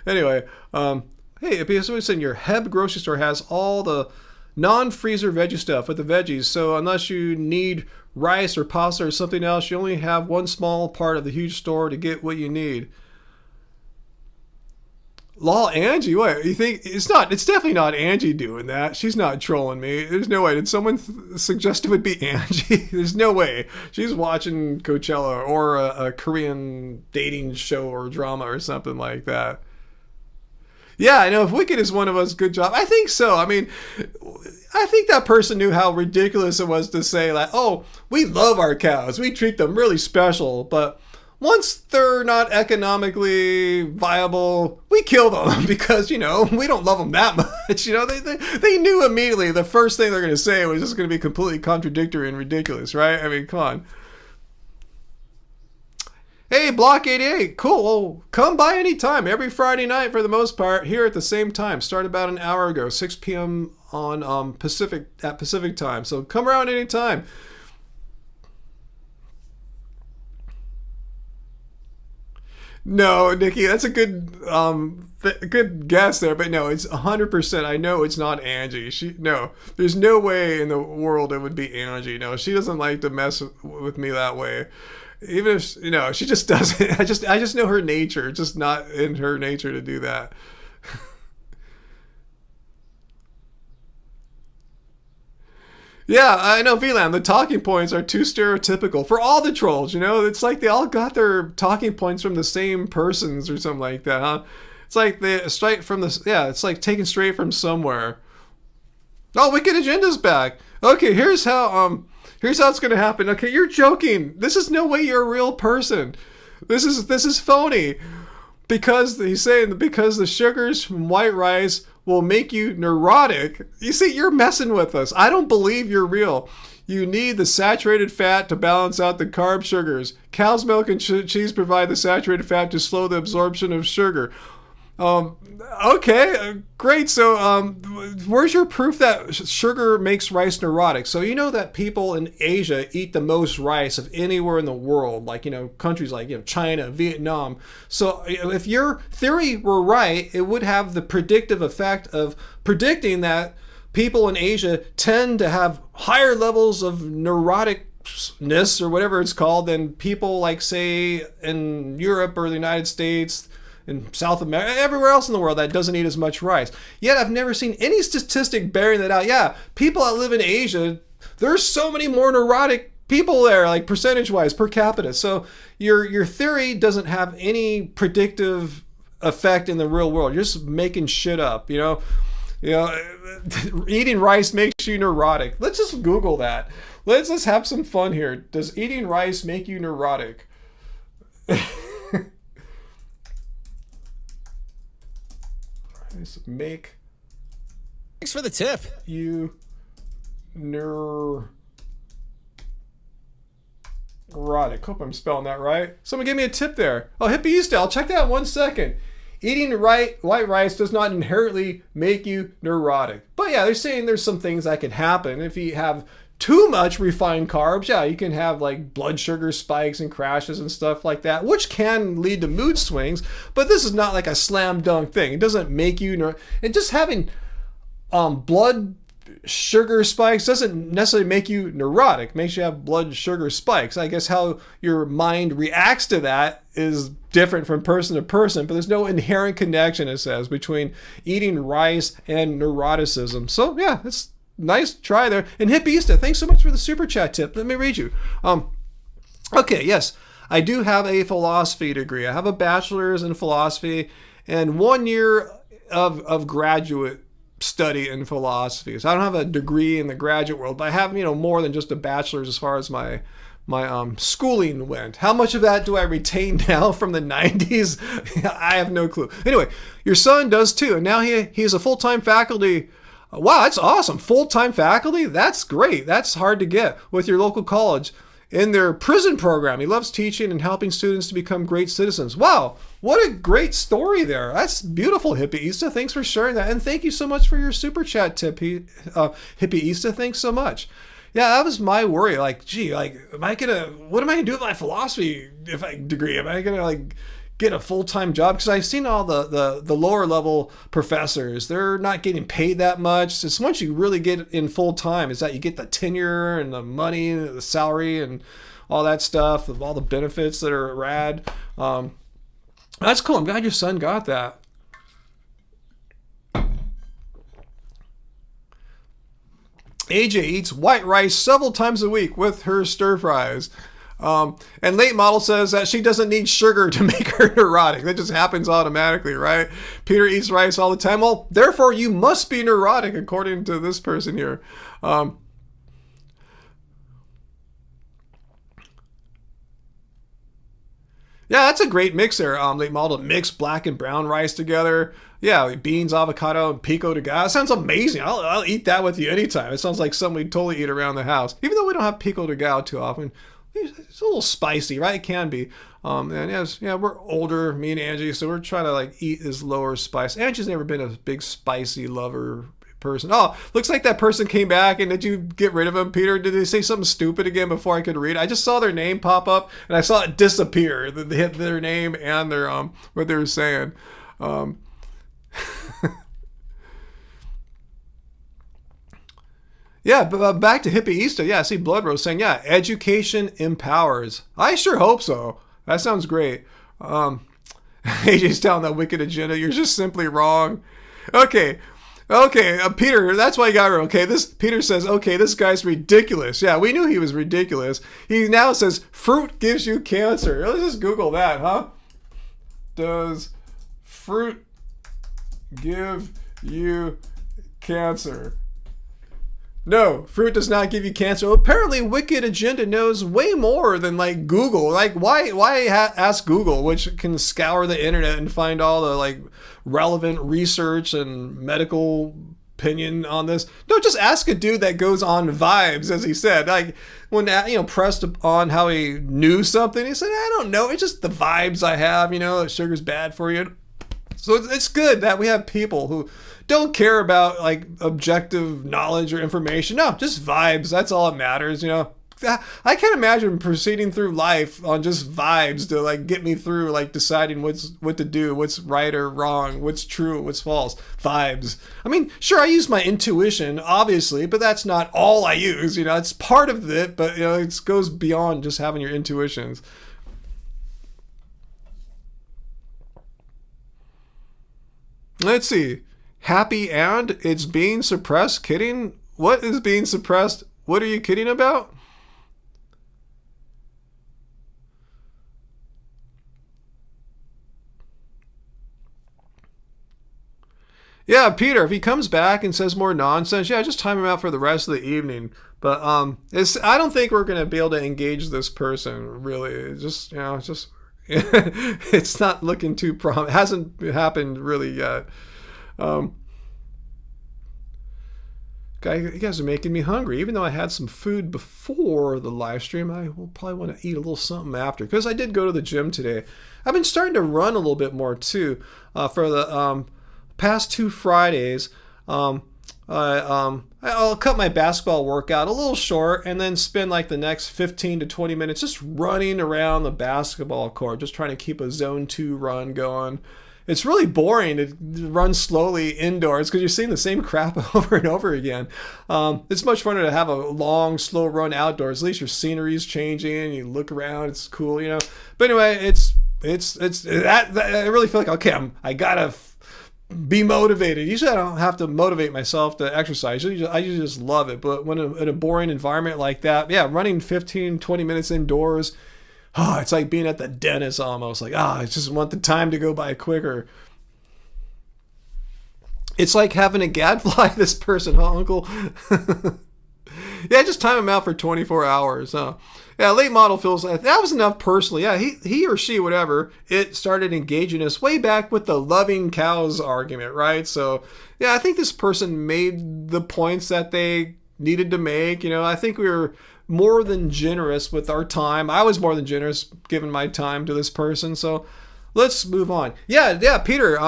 S1: Anyway, hey, if you're saying your Heb grocery store has all the non-freezer veggie stuff with the veggies. So unless you need rice or pasta or something else, you only have one small part of the huge store to get what you need. Lol, Angie, what? You think it's not? It's definitely not Angie doing that. She's not trolling me. There's no way. Did someone suggest it would be Angie? There's no way. She's watching Coachella or a Korean dating show or drama or something like that. Yeah, I know. If Wicked is one of us, good job. I think so. I mean, I think that person knew how ridiculous it was to say, like, oh, we love our cows. We treat them really special. But once they're not economically viable, we kill them because, we don't love them that much. They knew immediately the first thing they're going to say was just going to be completely contradictory and ridiculous, right? I mean, come on. Hey, Block 88, cool. Well, come by anytime, every Friday night for the most part, here at the same time. Started about an hour ago, 6 p.m. on Pacific time. So come around anytime. No, Nikki, that's a good guess there, but no, it's 100%. I know it's not Angie. There's no way in the world it would be Angie. No, she doesn't like to mess with me that way. Even if she just doesn't. I just know her nature. It's just not in her nature to do that. Yeah, I know, VLAN. The talking points are too stereotypical for all the trolls. It's like they all got their talking points from the same persons or something like that, huh? It's like they straight from the It's like taken straight from somewhere. Oh, Wicked Agenda's back. Okay, here's how it's gonna happen. Okay, you're joking. This is no way you're a real person. This is phony. Because he's saying because the sugars from white rice will make you neurotic. You see, you're messing with us. I don't believe you're real. You need the saturated fat to balance out the carb sugars. Cow's milk and cheese provide the saturated fat to slow the absorption of sugar. Okay, great. So, where's your proof that sugar makes rice neurotic? So, you know that people in Asia eat the most rice of anywhere in the world, like, countries like, China, Vietnam. So, if your theory were right, it would have the predictive effect of predicting that people in Asia tend to have higher levels of neuroticness or whatever it's called than people like, say, in Europe or the United States, in South America, everywhere else in the world that doesn't eat as much rice. Yet I've never seen any statistic bearing that out. Yeah, people that live in Asia, there's so many more neurotic people there, like percentage-wise, per capita. So your theory doesn't have any predictive effect in the real world. You're just making shit up, eating rice makes you neurotic. Let's just Google that. Let's just have some fun here. Does eating rice make you neurotic?
S2: Thanks for the tip.
S1: You neurotic. Hope I'm spelling that right. Someone give me a tip there. Oh, Hippie I'll check that out 1 second. Eating white rice does not inherently make you neurotic. But yeah, they're saying there's some things that can happen if you have too much refined carbs. Yeah, you can have like blood sugar spikes and crashes and stuff like that, which can lead to mood swings. But this is not like a slam dunk thing. It doesn't make you and just having blood sugar spikes doesn't necessarily make you neurotic. It makes you have blood sugar spikes. I guess how your mind reacts to that is different from person to person, but there's no inherent connection, it says, between eating rice and neuroticism. So yeah, it's nice try there. And Hippista, thanks so much for the super chat tip. Let me read you. Okay, yes, I do have a philosophy degree. I have a bachelor's in philosophy and 1 year of graduate study in philosophy. So I don't have a degree in the graduate world, but I have, more than just a bachelor's as far as my schooling went. How much of that do I retain now from the 90s? I have no clue. Anyway, your son does too, and now he's a full-time faculty. Wow, that's awesome. Full-time faculty? That's great. That's hard to get with your local college. In their prison program, he loves teaching and helping students to become great citizens. Wow, what a great story there. That's beautiful, Hippieista. Thanks for sharing that. And thank you so much for your super chat tip, Hippieista. Thanks so much. Yeah, that was my worry. Like, gee, what am I gonna do with my philosophy degree? Am I gonna get a full-time job, because I've seen all the lower level professors, they're not getting paid that much. It's once you really get in full-time is that you get the tenure and the money and the salary and all that stuff, all the benefits that are rad. That's cool. I'm glad your son got that. AJ eats white rice several times a week with her stir fries. And late model says that she doesn't need sugar to make her neurotic. That just happens automatically, right? Peter eats rice all the time. Well, therefore you must be neurotic, according to this person here. Yeah, that's a great mix there, late model, to mix black and brown rice together. Yeah, like beans, avocado, and pico de gallo. That sounds amazing. I'll eat that with you anytime. It sounds like something we'd totally eat around the house. Even though we don't have pico de gallo too often. It's a little spicy, right? It can be. And yes, yeah, we're older, me and Angie, so we're trying to like eat as lower spice. Angie's never been a big spicy lover person. Oh, looks like that person came back. And did you get rid of him, Peter? Did they say something stupid again before I could read? I just saw their name pop up and I saw it disappear. They hit their name and their what they were saying. Yeah, but back to hippieista. Yeah, I see Blood Rose saying, yeah, education empowers. I sure hope so. That sounds great. AJ's telling that wicked agenda. You're just simply wrong. Okay, Peter, that's why you got her. Okay, Peter says, okay, this guy's ridiculous. Yeah, we knew he was ridiculous. He now says, fruit gives you cancer. Let's just Google that, huh? Does fruit give you cancer? No, fruit does not give you cancer. Apparently, Wicked Agenda knows way more than like Google. Like, why ask Google, which can scour the internet and find all the like relevant research and medical opinion on this? No, just ask a dude that goes on Vibes, as he said. Like when pressed on how he knew something, he said, "I don't know. It's just the vibes I have. That sugar's bad for you." So it's good that we have people who don't care about like objective knowledge or information. No, just vibes. That's all that matters. I can't imagine proceeding through life on just vibes to like get me through like deciding what to do, what's right or wrong, what's true, what's false. Vibes. I mean, sure, I use my intuition, obviously, but that's not all I use. It's part of it, but it goes beyond just having your intuitions. Let's see. Happy and it's being suppressed. Kidding? What is being suppressed? What are you kidding about? Yeah, Peter, if he comes back and says more nonsense, yeah, just time him out for the rest of the evening. But I don't think we're gonna be able to engage this person really. It's just it's not looking too it hasn't happened really yet. You guys are making me hungry. Even though I had some food before the live stream, I will probably want to eat a little something after, because I did go to the gym today. I've been starting to run a little bit more too. For the past 2 Fridays, I'll cut my basketball workout a little short and then spend like the next 15 to 20 minutes just running around the basketball court, just trying to keep a zone 2 run going. It's really boring to run slowly indoors because you're seeing the same crap over and over again. It's much funner to have a long, slow run outdoors. At least your scenery's changing. You look around. It's cool, But anyway, it's that I really feel like, okay, I gotta be motivated. Usually I don't have to motivate myself to exercise. I usually just love it. But when in a boring environment like that, yeah, running 15, 20 minutes indoors, it's like being at the dentist almost. Like, I just want the time to go by quicker. It's like having a gadfly, this person, huh, Uncle? Yeah, just time him out for 24 hours. Yeah, late model feels like that was enough personally. Yeah, he or she, whatever, it started engaging us way back with the loving cows argument, right? So, yeah, I think this person made the points that they needed to make. I think we were more than generous with our time. I was more than generous giving my time to this person. So let's move on. Yeah, Peter.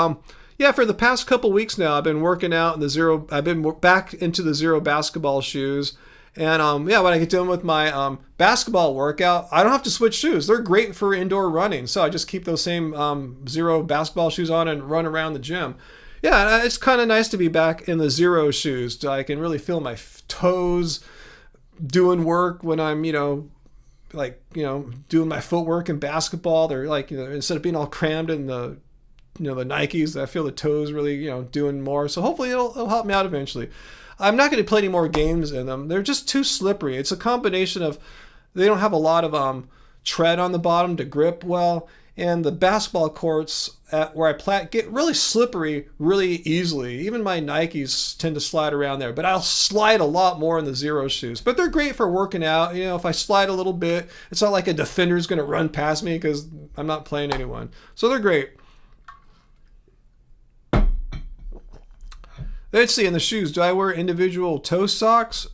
S1: For the past couple weeks now, I've been working out in the zero. I've been back into the zero basketball shoes, And yeah, when I get done with my basketball workout, I don't have to switch shoes. They're great for indoor running. So I just keep those same Zero basketball shoes on and run around the gym. Yeah, it's kind of nice to be back in the Zero shoes. So I can really feel my toes doing work when I'm, doing my footwork in basketball. They're like, instead of being all crammed in the Nikes, I feel the toes really, doing more. So hopefully it'll help me out eventually. I'm not going to play any more games in them. They're just too slippery. It's a combination of they don't have a lot of tread on the bottom to grip well, and the basketball courts where I play get really slippery really easily. Even my Nikes tend to slide around there, but I'll slide a lot more in the Zero shoes. But they're great for working out. If I slide a little bit, it's not like a defender's going to run past me because I'm not playing anyone. So they're great. Let's see, in the shoes, do I wear individual toe socks?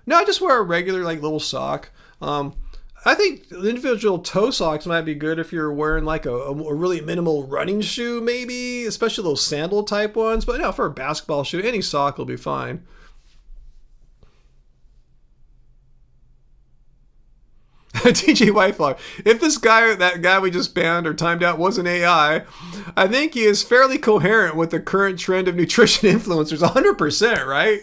S1: No, I just wear a regular little sock. I think the individual toe socks might be good if you're wearing like a really minimal running shoe, maybe, especially those sandal type ones. But for a basketball shoe, any sock will be fine. TJ Whiteflower. If that guy we just banned or timed out was an AI, I think he is fairly coherent with the current trend of nutrition influencers. 100%, right?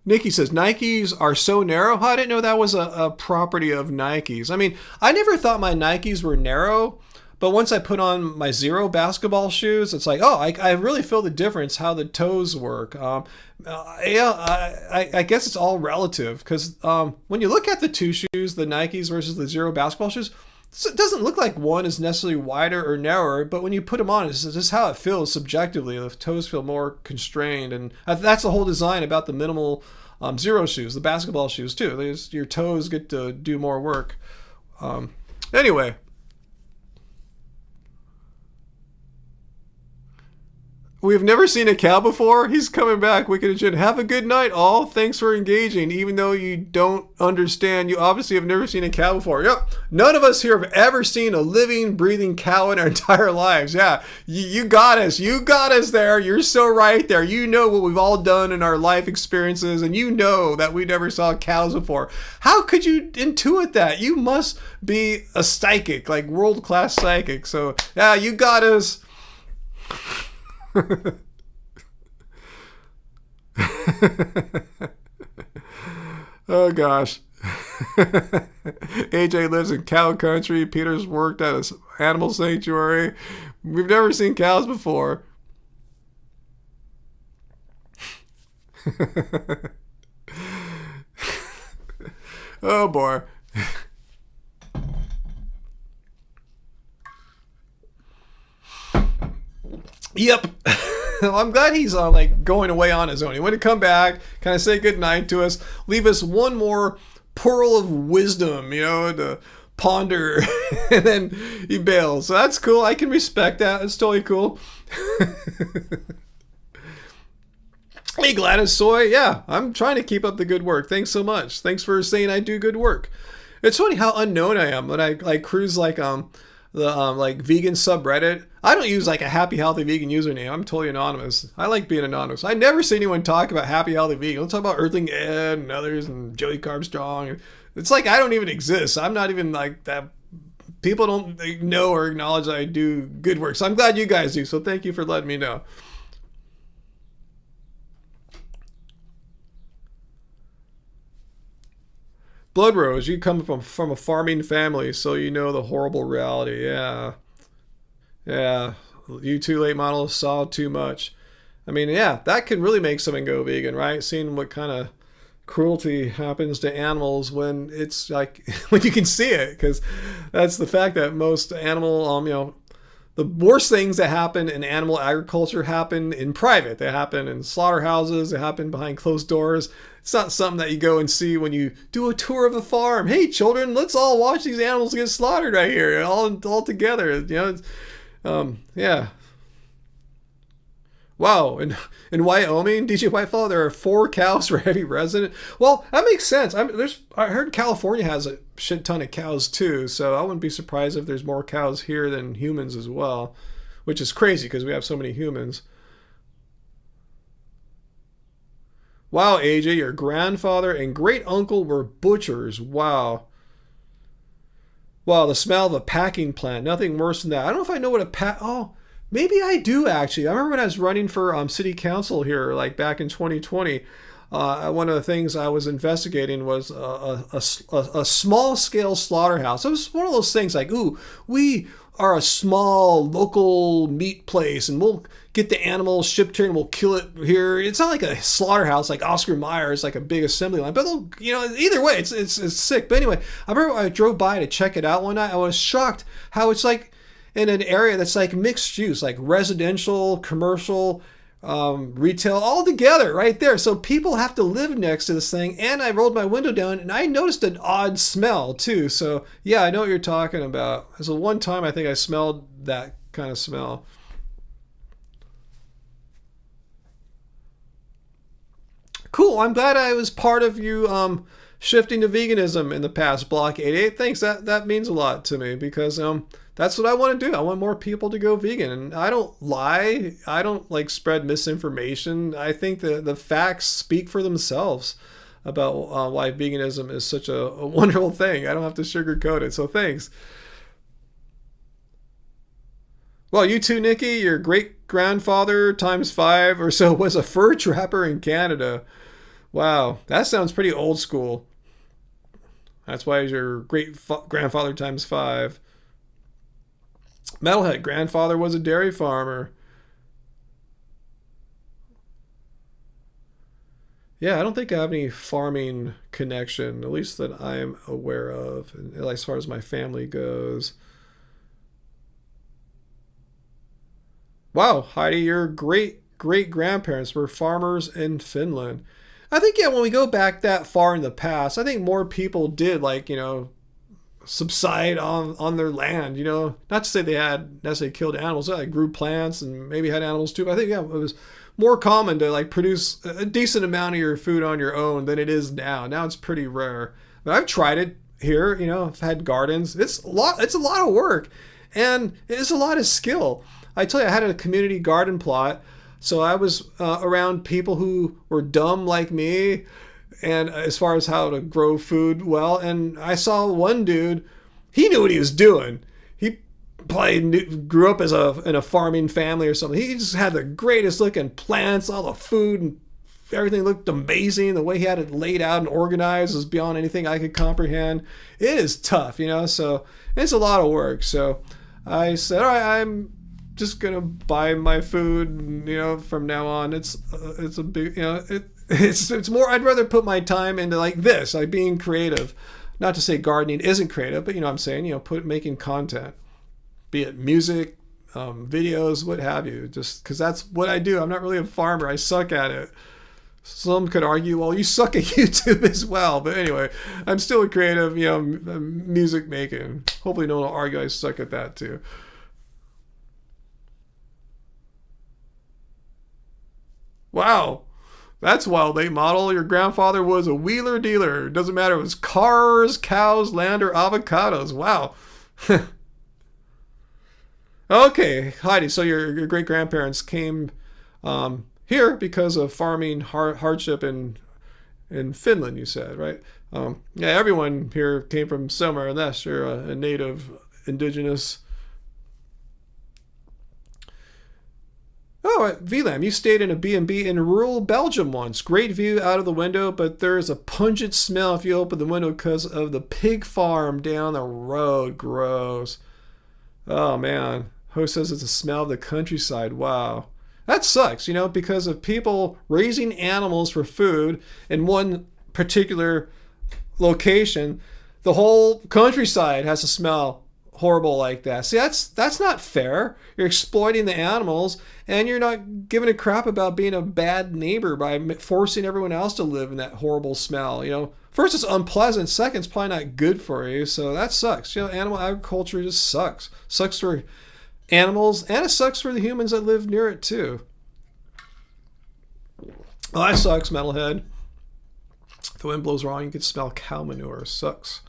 S1: Nikki says, Nikes are so narrow. I didn't know that was a property of Nikes. I mean, I never thought my Nikes were narrow. But once I put on my Zero basketball shoes, it's like, I really feel the difference how the toes work. I guess it's all relative because when you look at the two shoes, the Nikes versus the Zero basketball shoes, it doesn't look like one is necessarily wider or narrower. But when you put them on, it's just how it feels subjectively. The toes feel more constrained. And that's the whole design about the minimal Zero shoes, the basketball shoes too. Your toes get to do more work. Anyway. We've never seen a cow before. He's coming back. Wicked Agent. Have a good night, all. Thanks for engaging. Even though you don't understand, you obviously have never seen a cow before. Yep. None of us here have ever seen a living, breathing cow in our entire lives. Yeah. You got us. You got us there. You're so right there. You know what we've all done in our life experiences, and you know that we never saw cows before. How could you intuit that? You must be a psychic, like world-class psychic. So, yeah, you got us. Oh gosh. AJ lives in cow country. Peter's worked at an animal sanctuary. We've never seen cows before. Oh boy. Yep. I'm glad he's going away on his own. He wanted to come back, kind of say goodnight to us, leave us one more pearl of wisdom, to ponder, and then he bails. So that's cool. I can respect that. It's totally cool. Hey, Gladys Soy. Yeah, I'm trying to keep up the good work. Thanks so much. Thanks for saying I do good work. It's funny how unknown I am when I cruise the vegan subreddit. I don't use a happy healthy vegan username. I'm totally anonymous. I like being anonymous. I never see anyone talk about happy healthy vegan. Let's talk about Earthling Ed and others and Joey Carbstrong. It's like I don't even exist. I'm not even like that. People don't know or acknowledge that I do good work. So I'm glad you guys do. So thank you for letting me know. Blood Rose, you come from a farming family, so you know the horrible reality. Yeah. You too late models saw too much. I mean, yeah, that could really make someone go vegan, right? Seeing what kind of cruelty happens to animals when it's when you can see it, because that's the fact that most animal, the worst things that happen in animal agriculture happen in private. They happen in slaughterhouses. They happen behind closed doors. It's not something that you go and see when you do a tour of the farm. Hey, children, let's all watch these animals get slaughtered right here, all together. Yeah. Wow, in Wyoming, DJ Whitefall, there are 4 cows for every resident. Well, that makes sense. I heard California has a shit ton of cows too, so I wouldn't be surprised if there's more cows here than humans as well, which is crazy because we have so many humans. Wow, AJ, your grandfather and great uncle were butchers. Wow. Wow, the smell of a packing plant. Nothing worse than that. I don't know if I know what oh, maybe I do actually. I remember when I was running for city council here, like back in 2020. One of the things I was investigating was a small scale slaughterhouse. It was one of those things like, ooh, we are a small local meat place and we'll get the animal shipped here and we'll kill it here. It's not like a slaughterhouse like Oscar Mayer. It's like a big assembly line. But either way, it's sick. But anyway, I remember I drove by to check it out one night. I was shocked how it's like in an area that's like mixed use, like residential, commercial, retail, all together right there. So people have to live next to this thing. And I rolled my window down and I noticed an odd smell too. So yeah, I know what you're talking about. So one time I think I smelled that kind of smell. Cool. I'm glad I was part of you shifting to veganism in the past, Block 88. Thanks. That means a lot to me because that's what I want to do. I want more people to go vegan. And I don't lie. I don't like spread misinformation. I think the facts speak for themselves about why veganism is such a wonderful thing. I don't have to sugarcoat it. So thanks. Well, you too, Nikki. Your great grandfather times 5 or so was a fur trapper in Canada. Wow, that sounds pretty old school. That's why your great grandfather times 5. Metalhead grandfather was a dairy farmer. Yeah, I don't think I have any farming connection, at least that I'm aware of, as far as my family goes. Wow, Heidi, your great-great-grandparents were farmers in Finland. I think, yeah, when we go back that far in the past, I think more people did, like, subside on their land, Not to say they had necessarily killed animals, they grew plants and maybe had animals too, but I think, yeah, it was more common to, like, produce a decent amount of your food on your own than it is now. Now it's pretty rare. But I've tried it here, I've had gardens. It's a lot of work, and it's a lot of skill. I tell you, I had a community garden plot, so I was around people who were dumb like me, and as far as how to grow food well. And I saw one dude, he knew what he was doing. He probably grew up in a farming family or something. He just had the greatest looking plants, all the food, and everything looked amazing. The way he had it laid out and organized was beyond anything I could comprehend. It is tough, so it's a lot of work. So I said, all right, I'm just gonna buy my food, from now on. It's a big, it's more. I'd rather put my time into like this, like being creative. Not to say gardening isn't creative, but I'm saying, making content, be it music, videos, what have you. Just because that's what I do. I'm not really a farmer. I suck at it. Some could argue, well, you suck at YouTube as well. But anyway, I'm still a creative, music making. Hopefully no one will argue I suck at that too. Wow, that's wild, late model. Your grandfather was a wheeler dealer. Doesn't matter if it was cars, cows, land, or avocados. Wow. Okay, Heidi, so your great-grandparents came here because of farming hardship in Finland, you said, right? Yeah, everyone here came from somewhere, unless you're a native, indigenous. Oh, VLAM, you stayed in a B&B in rural Belgium once. Great view out of the window, but there's a pungent smell if you open the window because of the pig farm down the road. Gross. Oh, man. Host says it's the smell of the countryside. Wow. That sucks, because of people raising animals for food in one particular location. The whole countryside has to smell horrible like that. See, that's not fair. You're exploiting the animals, and you're not giving a crap about being a bad neighbor by forcing everyone else to live in that horrible smell. First, it's unpleasant. Second, it's probably not good for you. So that sucks. Animal agriculture just sucks. Sucks for animals, and it sucks for the humans that live near it too. Oh, that sucks, metalhead. If the wind blows wrong, you can smell cow manure. Sucks.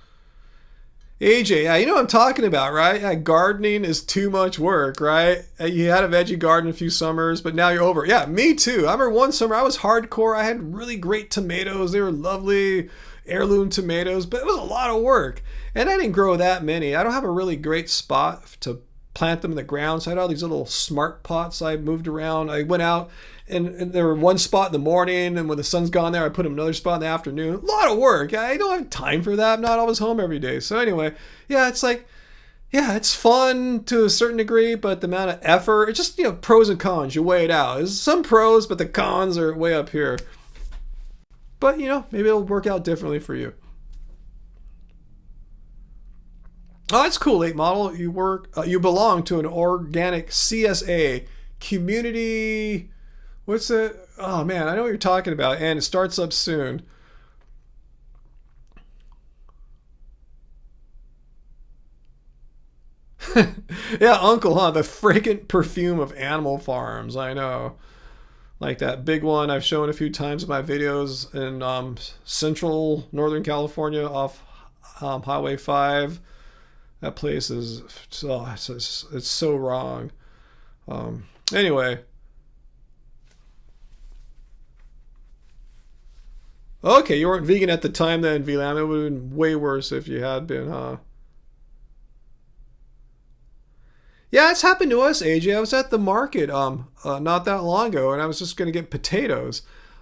S1: AJ, yeah, you know what I'm talking about, right? Yeah, gardening is too much work, right? You had a veggie garden a few summers, but now you're over. Yeah, me too. I remember one summer I was hardcore. I had really great tomatoes. They were lovely heirloom tomatoes, but it was a lot of work. And I didn't grow that many. I don't have a really great spot to plant them in the ground. So I had all these little smart pots I moved around. I went out and there were one spot in the morning, and when the sun's gone there, I put them in another spot in the afternoon. A lot of work. I don't have time for that. I'm not always home every day. So anyway, yeah, it's like, yeah, it's fun to a certain degree, but the amount of effort, it's just, pros and cons. You weigh it out. There's some pros, but the cons are way up here. But, maybe it'll work out differently for you. Oh, that's cool, 8 Model. You belong to an organic CSA, community. What's it? Oh man, I know what you're talking about, and it starts up soon. Yeah, Uncle, huh? The fragrant perfume of animal farms. I know. Like that big one I've shown a few times in my videos in central Northern California off Highway 5. That place is, oh, it's so wrong. Anyway. Okay, you weren't vegan at the time then, VLAM. It would have been way worse if you had been, huh? Yeah, it's happened to us, AJ. I was at the market not that long ago, and I was just gonna get potatoes,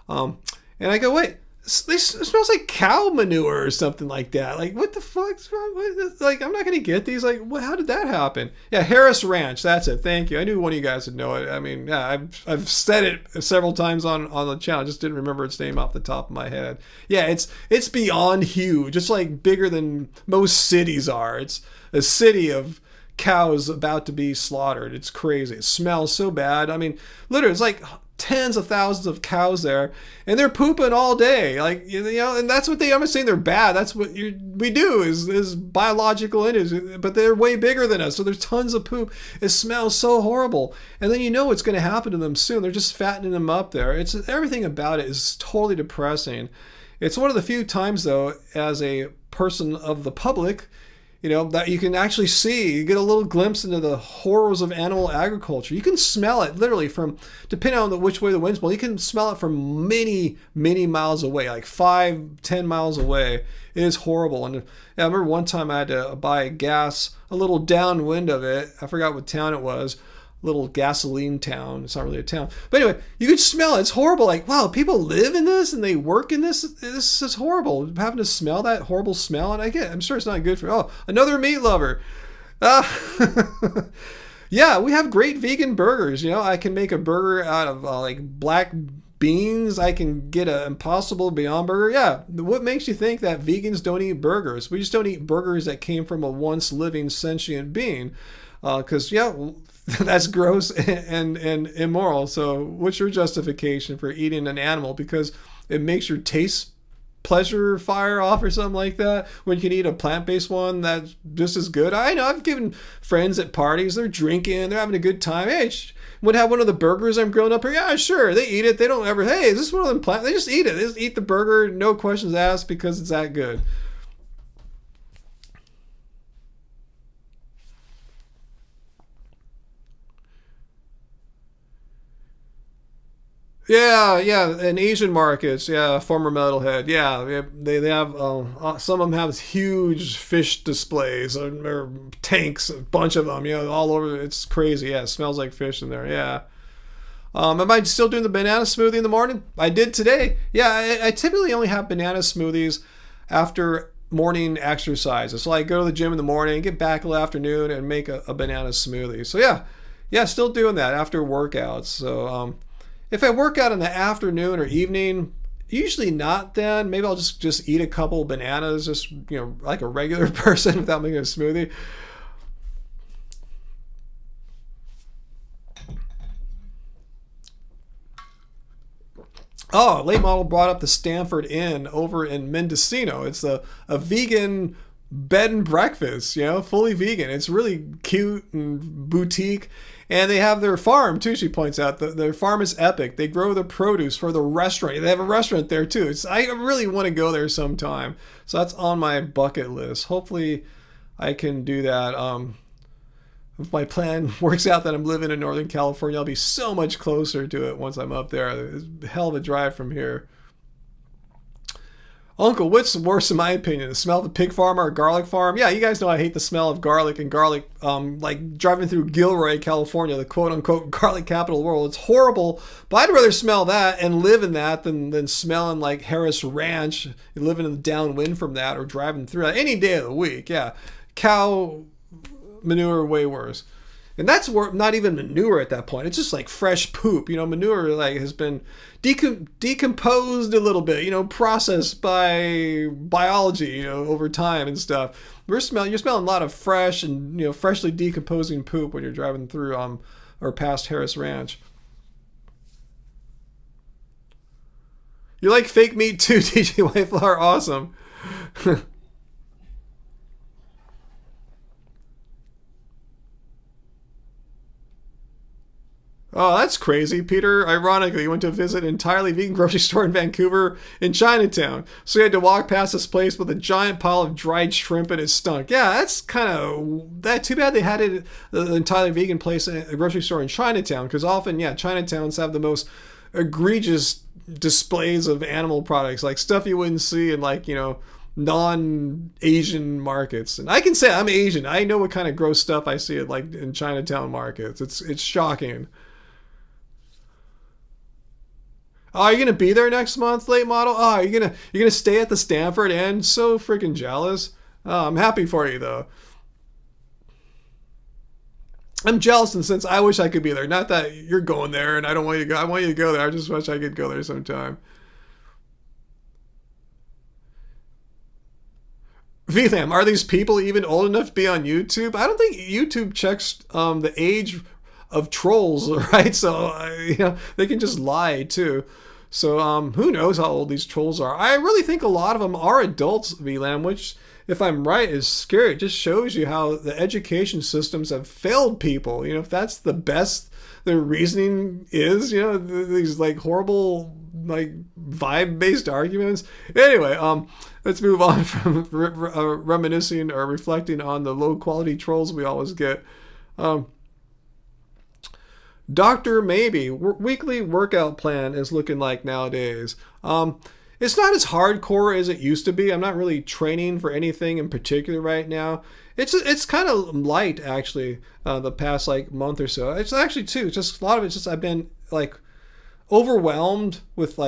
S1: and I go, wait, this smells like cow manure or something like that. Like, what the fuck's wrong with this? Like, I'm not gonna get these. Like, how did that happen? Yeah, Harris Ranch. That's it. Thank you. I knew one of you guys would know it. I mean, yeah, I've said it several times on the channel. I just didn't remember its name off the top of my head. Yeah, it's beyond huge. It's like bigger than most cities are. It's a city of cows about to be slaughtered. It's crazy. It smells so bad. I mean, literally, it's like tens of thousands of cows there, and they're pooping all day. Like, and that's what I'm not saying they're bad. That's what we do is biological entities, but they're way bigger than us. So there's tons of poop. It smells so horrible, and then what's going to happen to them soon. They're just fattening them up there. It's everything about it is totally depressing. It's one of the few times though, as a person of the public, that you can actually see, you get a little glimpse into the horrors of animal agriculture. You can smell it literally from, depending on which way the wind's blowing, you can smell it from many, many miles away, like 5-10 miles away. It is horrible. And I remember one time I had to buy gas a little downwind of it. I forgot what town it was. Little gasoline town. It's not really a town. But anyway, you could smell it. It's horrible. Like, wow, people live in this and they work in this. This is horrible. Having to smell that horrible smell. And I'm sure it's not good for, another meat lover. Yeah, we have great vegan burgers. I can make a burger out of like black beans. I can get an Impossible Beyond burger. Yeah, what makes you think that vegans don't eat burgers? We just don't eat burgers that came from a once living sentient being. Because, that's gross and immoral. So what's your justification for eating an animal? Because it makes your taste pleasure fire off or something like that, when you can eat a plant-based one that's just as good? I know I've given friends at parties, they're drinking, they're having a good time. Hey, would have one of the burgers I'm grilling up here? Yeah, sure. They eat it. They don't ever, hey, is this one of them plant? They just eat it. They just eat the burger, no questions asked, because it's that good. Yeah, in Asian markets, yeah, former metalhead, yeah, they have some of them have huge fish displays or tanks, a bunch of them, all over. It's crazy. Yeah, it smells like fish in there. Yeah. Am I still doing the banana smoothie in the morning? I did today. Yeah, I typically only have banana smoothies after morning exercises. So I go to the gym in the morning, get back in the afternoon, and make a banana smoothie. So yeah, still doing that after workouts. So if I work out in the afternoon or evening, usually not then. Maybe I'll just eat a couple bananas, just, like a regular person without making a smoothie. Oh, late model brought up the Stanford Inn over in Mendocino. It's a vegan bed and breakfast, fully vegan. It's really cute and boutique. And they have their farm too, she points out. Their farm is epic. They grow the produce for the restaurant. They have a restaurant there too. I really want to go there sometime. So that's on my bucket list. Hopefully I can do that. If my plan works out that I'm living in Northern California, I'll be so much closer to it once I'm up there. It's a hell of a drive from here. Uncle, what's worse in my opinion? The smell of the pig farm or a garlic farm? Yeah, you guys know I hate the smell of garlic like driving through Gilroy, California, the quote-unquote garlic capital of the world. It's horrible, but I'd rather smell that and live in that than smelling like Harris Ranch, living in the downwind from that, or driving through that any day of the week. Yeah, cow manure way worse. And that's not even manure at that point. It's just like fresh poop. Manure has been decomposed a little bit, processed by biology, over time and stuff. You're smelling a lot of fresh and, freshly decomposing poop when you're driving through or past Harris Ranch. You like fake meat too, DJ Whiteflower? Awesome. Oh, that's crazy. Peter, ironically, went to visit an entirely vegan grocery store in Vancouver in Chinatown. So he had to walk past this place with a giant pile of dried shrimp and it stunk. Yeah, that's kind of too bad they had it the entirely vegan place, a grocery store in Chinatown, because often, Chinatowns have the most egregious displays of animal products, like stuff you wouldn't see in non-Asian markets. And I can say I'm Asian. I know what kind of gross stuff I see in Chinatown markets. It's shocking. Oh, are you gonna be there next month, late model? Oh, you're gonna stay at the Stanford Inn? So freaking jealous. Oh, I'm happy for you though. I'm jealous in the sense I wish I could be there. Not that you're going there and I don't want you to go. I want you to go there. I just wish I could go there sometime. VLAM, are these people even old enough to be on YouTube? I don't think YouTube checks the age of trolls, right? So they can just lie too. So who knows how old these trolls are? I really think a lot of them are adults, VLAM, which, if I'm right, is scary. It just shows you how the education systems have failed people. If that's the best their reasoning is, these horrible vibe-based arguments. Anyway, let's move on from reminiscing or reflecting on the low-quality trolls we always get. Dr. Maybe, weekly workout plan is looking like nowadays. It's not as hardcore as it used to be. I'm not really training for anything in particular right now. It's kind of light, actually, the past month or so. It's actually, too, just a lot of it's just I've been overwhelmed with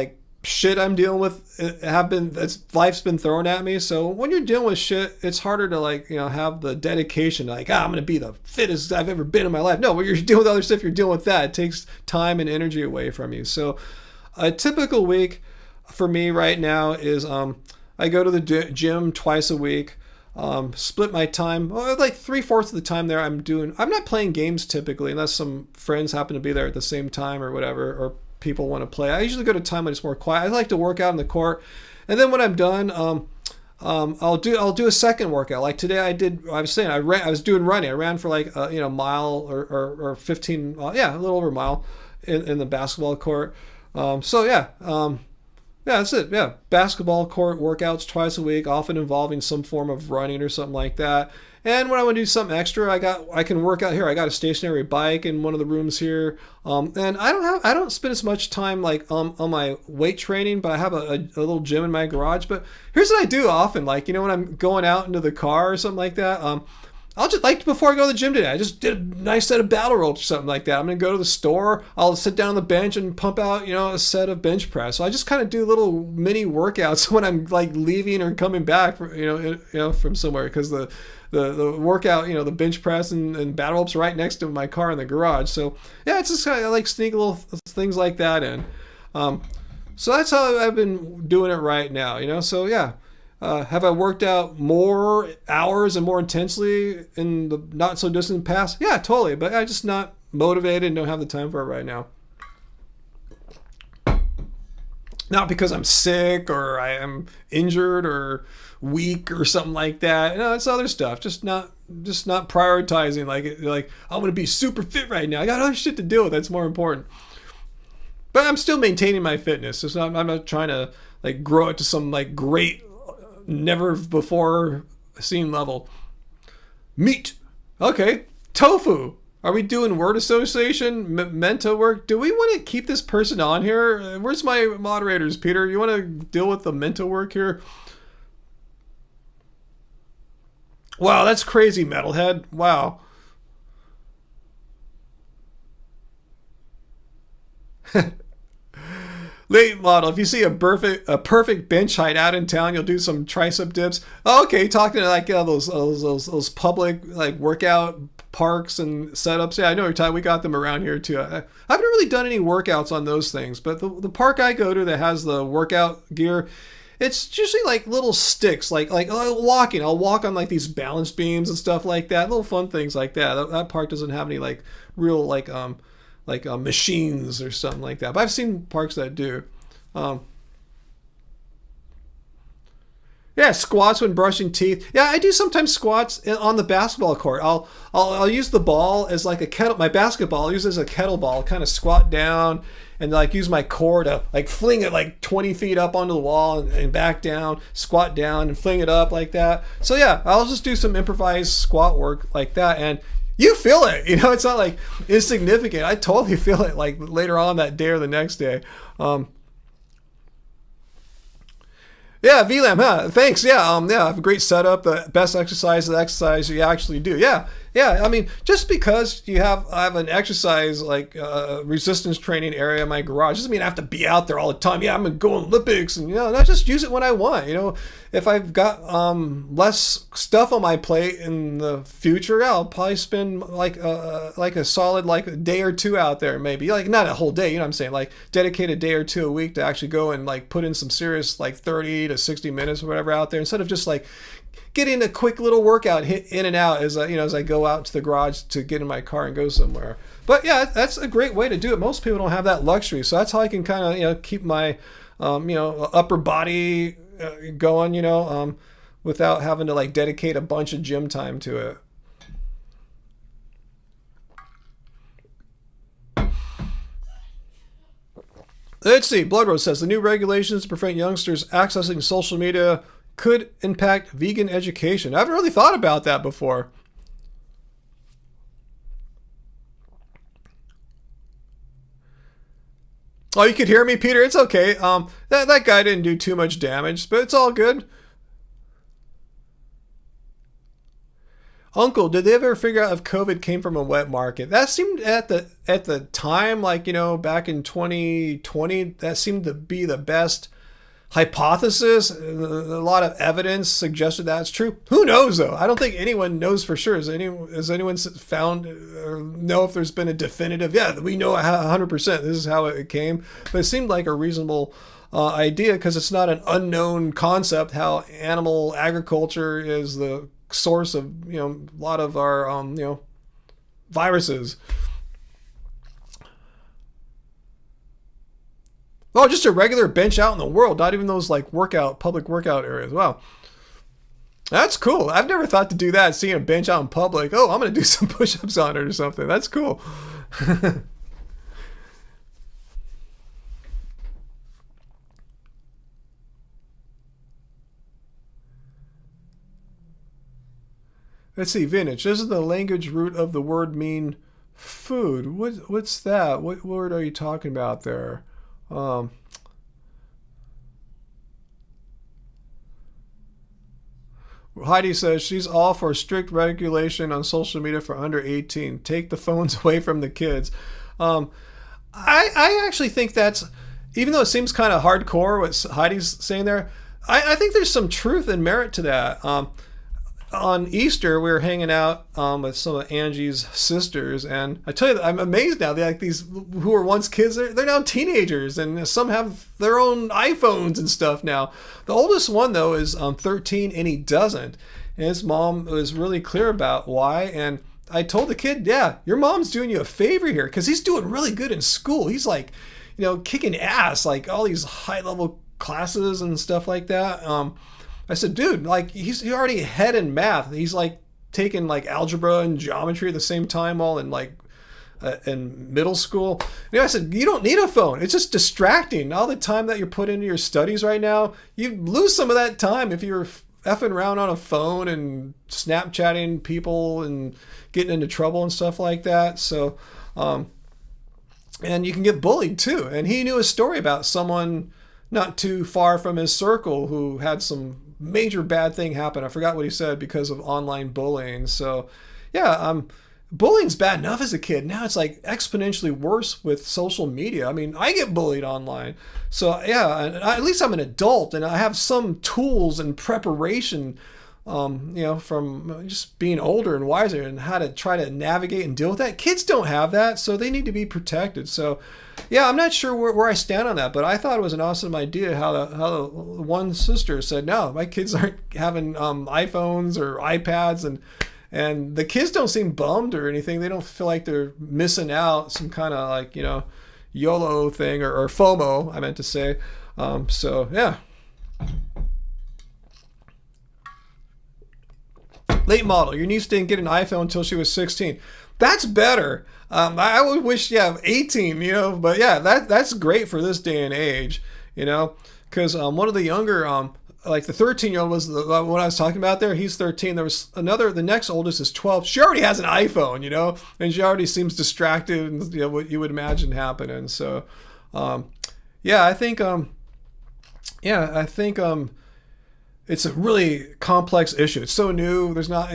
S1: shit I'm dealing with. Life's been thrown at me. So when you're dealing with shit, it's harder to have the dedication to I'm gonna be the fittest I've ever been in my life. No, when you're dealing with other stuff, you're dealing with that. It takes time and energy away from you. So a typical week for me right now is I go to the gym twice a week. Split my time, 3/4 of the time there I'm not playing games typically, unless some friends happen to be there at the same time or whatever, or people want to play. I usually go to a time when it's more quiet. I like to work out in the court, and then when I'm done, I'll do a second workout. Like today I was doing running. I ran for a mile or 15, a little over a mile in the basketball court. Yeah, that's it. Yeah, basketball court workouts twice a week, often involving some form of running or something like that. And when I want to do something extra, I can work out here. I got a stationary bike in one of the rooms here, and I don't spend as much time on my weight training, but I have a little gym in my garage. But here's what I do often, when I'm going out into the car or something like that. I'll just, before I go to the gym today, I just did a nice set of battle ropes or something like that. I'm going to go to the store. I'll sit down on the bench and pump out, a set of bench press. So I just kind of do little mini workouts when I'm leaving or coming back from somewhere, because the workout, the bench press and battle ropes are right next to my car in the garage. So yeah, it's just kind of sneak little things like that in. So that's how I've been doing it right now, So yeah. Have I worked out more hours and more intensely in the not so distant past? Yeah, totally. But I'm just not motivated and don't have the time for it right now. Not because I'm sick or I am injured or weak or something like that. No, it's other stuff. Just not prioritizing like I'm gonna be super fit right now. I got other shit to deal with. That's more important. But I'm still maintaining my fitness. I'm not trying to like grow it to some like great, never before seen level. Meat. Okay. Tofu. Are we doing word association, mento work? Do we want to keep this person on here? Where's my moderators, Peter? You want to deal with the mento work here? Wow, that's crazy, metalhead. Wow. Late model. If you see a perfect bench height out in town, you'll do some tricep dips. Oh, okay, talking to like those public like workout parks and setups. Yeah, I know you're talking. We got them around here too. I haven't really done any workouts on those things, but the park I go to that has the workout gear, it's usually like little sticks, like walking. I'll walk on like these balance beams and stuff like that. Little fun things like that. That park doesn't have any like real machines or something like that. But I've seen parks that do. Yeah, squats when brushing teeth. Yeah, I do sometimes squats on the basketball court. I'll use the ball as like a kettle. My basketball I'll use as a kettlebell. Kind of squat down and like use my core to like fling it like 20 feet up onto the wall and back down, squat down and fling it up like that. So yeah, I'll just do some improvised squat work like that, and you feel it. It's not like insignificant. I totally feel it like later on that day or the next day. Yeah, VLAM, huh? Thanks. Yeah, I have a great setup. The best exercise is the exercise you actually do. Yeah. I mean, just because I have an exercise like resistance training area in my garage doesn't mean I have to be out there all the time. Yeah, I'm gonna go Olympics and not just use it when I want. If I've got less stuff on my plate in the future, I'll probably spend like a solid like a day or two out there, maybe like not a whole day. What I'm saying? Like dedicate a day or two a week to actually go and like put in some serious like 30 to 60 minutes or whatever out there, instead of just like getting a quick little workout hit in and out as I go out to the garage to get in my car and go somewhere. But yeah, that's a great way to do it. Most people don't have that luxury, so that's how I can kind of keep my upper body going, without having to like dedicate a bunch of gym time to it. Let's see. Blood Rose says the new regulations to prevent youngsters accessing social media could impact vegan education. I haven't really thought about that before. Oh, you could hear me, Peter? It's okay. That guy didn't do too much damage, but it's all good. Uncle, did they ever figure out if COVID came from a wet market? That seemed at the time, like, back in 2020, that seemed to be the best hypothesis. A lot of evidence suggested that's true. Who knows though? I don't think anyone knows for sure. Has anyone found or know if there's been a definitive? Yeah, we know 100% this is how it came. But it seemed like a reasonable idea because it's not an unknown concept. How animal agriculture is the source of a lot of our viruses. Oh, just a regular bench out in the world, not even those like public workout areas. Wow. That's cool. I've never thought to do that, seeing a bench out in public. Oh, I'm going to do some push-ups on it or something. That's cool. Let's see, vintage. Doesn't the language root of the word mean food? What's that? What word are you talking about there? Heidi says she's all for strict regulation on social media for under 18. Take the phones away from the kids. I actually think that's, even though it seems kind of hardcore what Heidi's saying there, I think there's some truth and merit to that. On Easter, we were hanging out with some of Angie's sisters, and I tell you, I'm amazed now. They like these who were once kids, they're now teenagers, and some have their own iPhones and stuff now. The oldest one though is 13, and he doesn't. And his mom was really clear about why. And I told the kid, "Yeah, your mom's doing you a favor here because he's doing really good in school. He's like, kicking ass, like all these high level classes and stuff like that. I said, dude, like he's already ahead in math. He's like taking like algebra and geometry at the same time, all in like in middle school. I said, you don't need a phone. It's just distracting. All the time that you're put into your studies right now, you lose some of that time if you're effing around on a phone and Snapchatting people and getting into trouble and stuff like that. So, and you can get bullied too. And he knew a story about someone not too far from his circle who had some major bad thing happen. I forgot what he said because of online bullying. So, yeah, bullying's bad enough as a kid. Now it's like exponentially worse with social media. I mean, I get bullied online. So, yeah, at least I'm an adult and I have some tools and preparation, from just being older and wiser and how to try to navigate and deal with that. Kids don't have that, so they need to be protected. So, yeah, I'm not sure where I stand on that, but I thought it was an awesome idea how the one sister said, no, my kids aren't having iPhones or iPads, and the kids don't seem bummed or anything. They don't feel like they're missing out, some kind of like, YOLO thing or FOMO, I meant to say. So, yeah. Late model. Your niece didn't get an iPhone until she was 16. That's better. I would wish, 18, but yeah, that's great for this day and age, because one of the younger, like the 13-year-old was what I was talking about there. He's 13. There was the next oldest is 12. She already has an iPhone, and she already seems distracted and, what you would imagine happening. So, I think, it's a really complex issue. It's so new. There's not,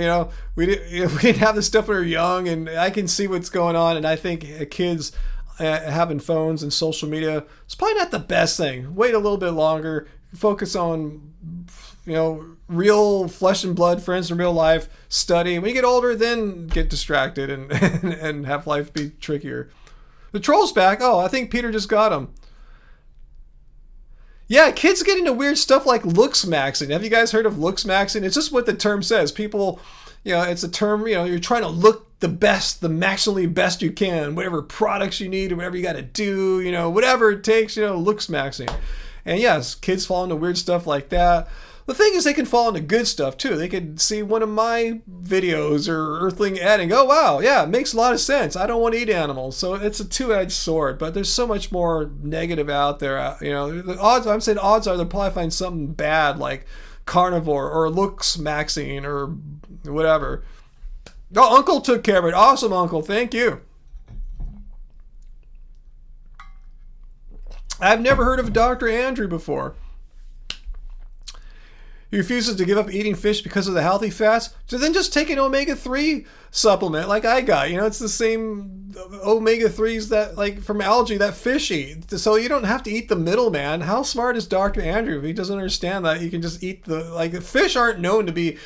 S1: we didn't have this stuff when we were young, and I can see what's going on. And I think kids having phones and social media is probably not the best thing. Wait a little bit longer. Focus on, real flesh and blood friends in real life. Study. When you get older, then get distracted and have life be trickier. The troll's back. Oh, I think Peter just got him. Yeah, kids get into weird stuff like looks maxing. Have you guys heard of looks maxing? It's just what the term says. People, it's a term, you're trying to look the best, the maximally best you can, whatever products you need or whatever you got to do, whatever it takes, looks maxing. And yes, kids fall into weird stuff like that. The thing is, they can fall into good stuff too. They could see one of my videos or Earthling Ed and go, wow, yeah, it makes a lot of sense. I don't want to eat animals. So it's a two-edged sword, but there's so much more negative out there. The odds are they'll probably find something bad like carnivore or looks maxing or whatever. Oh, Uncle took care of it. Awesome, Uncle. Thank you. I've never heard of Dr. Andrew before. He refuses to give up eating fish because of the healthy fats. So then just take an omega-3 supplement like I got. It's the same omega-3s that like from algae that fish eat. So you don't have to eat the middleman. How smart is Dr. Andrew if he doesn't understand that you can just eat the fish aren't known to be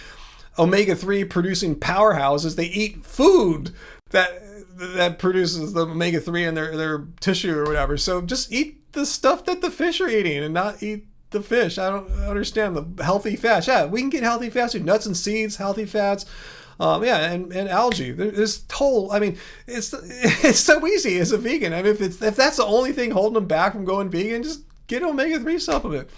S1: omega-3 producing powerhouses. They eat food that produces the omega-3 in their tissue or whatever. So just eat the stuff that the fish are eating and not eat the fish. I don't understand the healthy fats. Yeah, we can get healthy fats, nuts and seeds, healthy fats. And algae. There's whole. I mean, it's so easy as a vegan. I mean, if that's the only thing holding them back from going vegan, just get an omega-3 supplement.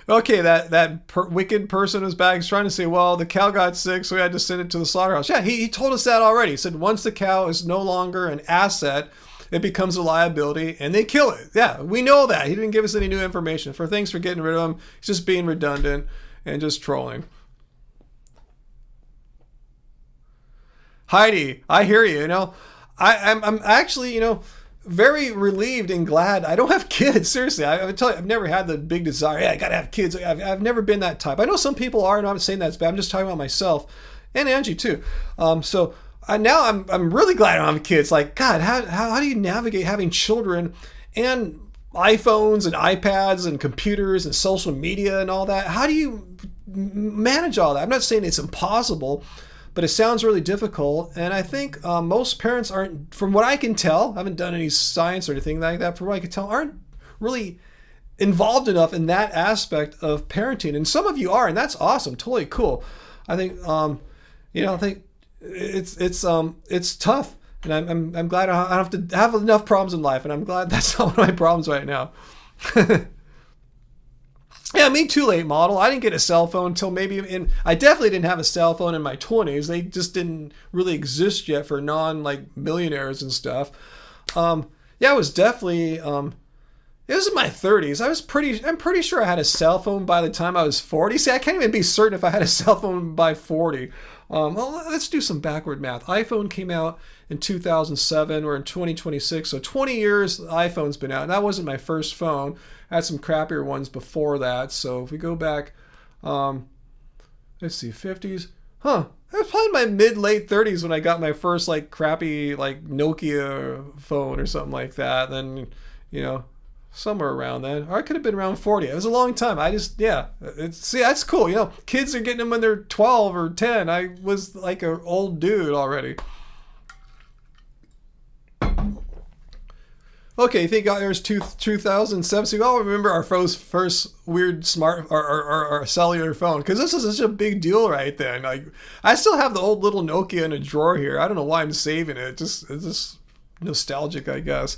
S1: Okay, that wicked person is back. He's trying to say, well, the cow got sick, so we had to send it to the slaughterhouse. Yeah, he told us that already. He said once the cow is no longer an asset, it becomes a liability, and they kill it. Yeah, we know that. He didn't give us any new information. Thanks for getting rid of him. He's just being redundant and just trolling. Heidi, I hear you. I'm actually, very relieved and glad I don't have kids. Seriously, I would tell you, I've never had the big desire. Yeah, I gotta have kids. I've never been that type. I know some people are, and I'm not saying that's bad. I'm just talking about myself and Angie too. So now I'm really glad I don't have kids. Like, God, how do you navigate having children and iPhones and iPads and computers and social media and all that? How do you manage all that? I'm not saying it's impossible, but it sounds really difficult. And I think most parents aren't, from what I can tell, I haven't done any science or anything like that, from what I can tell, aren't really involved enough in that aspect of parenting. And some of you are, and that's awesome, totally cool. I think, it's tough, and I'm glad I don't have to have enough problems in life, and I'm glad that's not one of my problems right now. Yeah, me too late model. I didn't get a cell phone until I definitely didn't have a cell phone in my 20s. They just didn't really exist yet for like millionaires and stuff. Yeah, it was definitely it was in my 30s. I'm pretty sure I had a cell phone by the time I was 40. See, I can't even be certain if I had a cell phone by 40. Well, let's do some backward math. iPhone came out in 2007. We're in 2026, so 20 years the iPhone's been out. And that wasn't my first phone. I had some crappier ones before that. So if we go back, let's see, 50s. Huh. I was probably in my mid-late 30s when I got my first like crappy like Nokia phone or something like that. Then, somewhere around then. Or I could have been around 40. It was a long time. See, that's cool. Kids are getting them when they're 12 or 10. I was like an old dude already. Okay, I think there's 2007. So you all remember our first weird smart or cellular phone, because this is such a big deal right then. Like, I still have the old little Nokia in a drawer here. I don't know why I'm saving it. It's just nostalgic, I guess.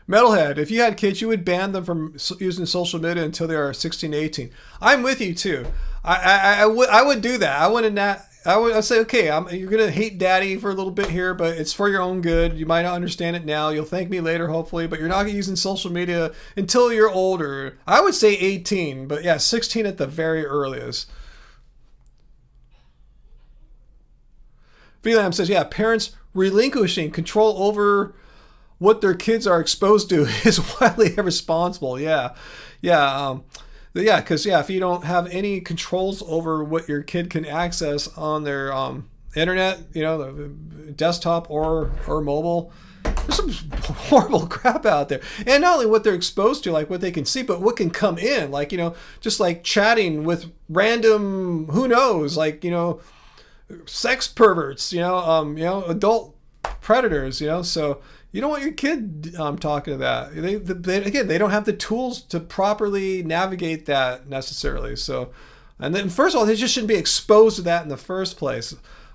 S1: Metalhead, if you had kids, you would ban them from using social media until they are 16, 18. I'm with you too. I would do that. I'd say, okay, you're going to hate daddy for a little bit here, but it's for your own good. You might not understand it now. You'll thank me later, hopefully, but you're not using social media until you're older. I would say 18, but yeah, 16 at the very earliest. VLAM says, yeah, parents relinquishing control over what their kids are exposed to is wildly irresponsible. Yeah. Because if you don't have any controls over what your kid can access on their internet, the desktop or mobile, there's some horrible crap out there. And not only what they're exposed to, like what they can see, but what can come in, like, just like chatting with random, who knows, like, sex perverts, adult predators, so you don't want your kid talking to that. They don't have the tools to properly navigate that necessarily. So, and then first of all, they just shouldn't be exposed to that in the first place.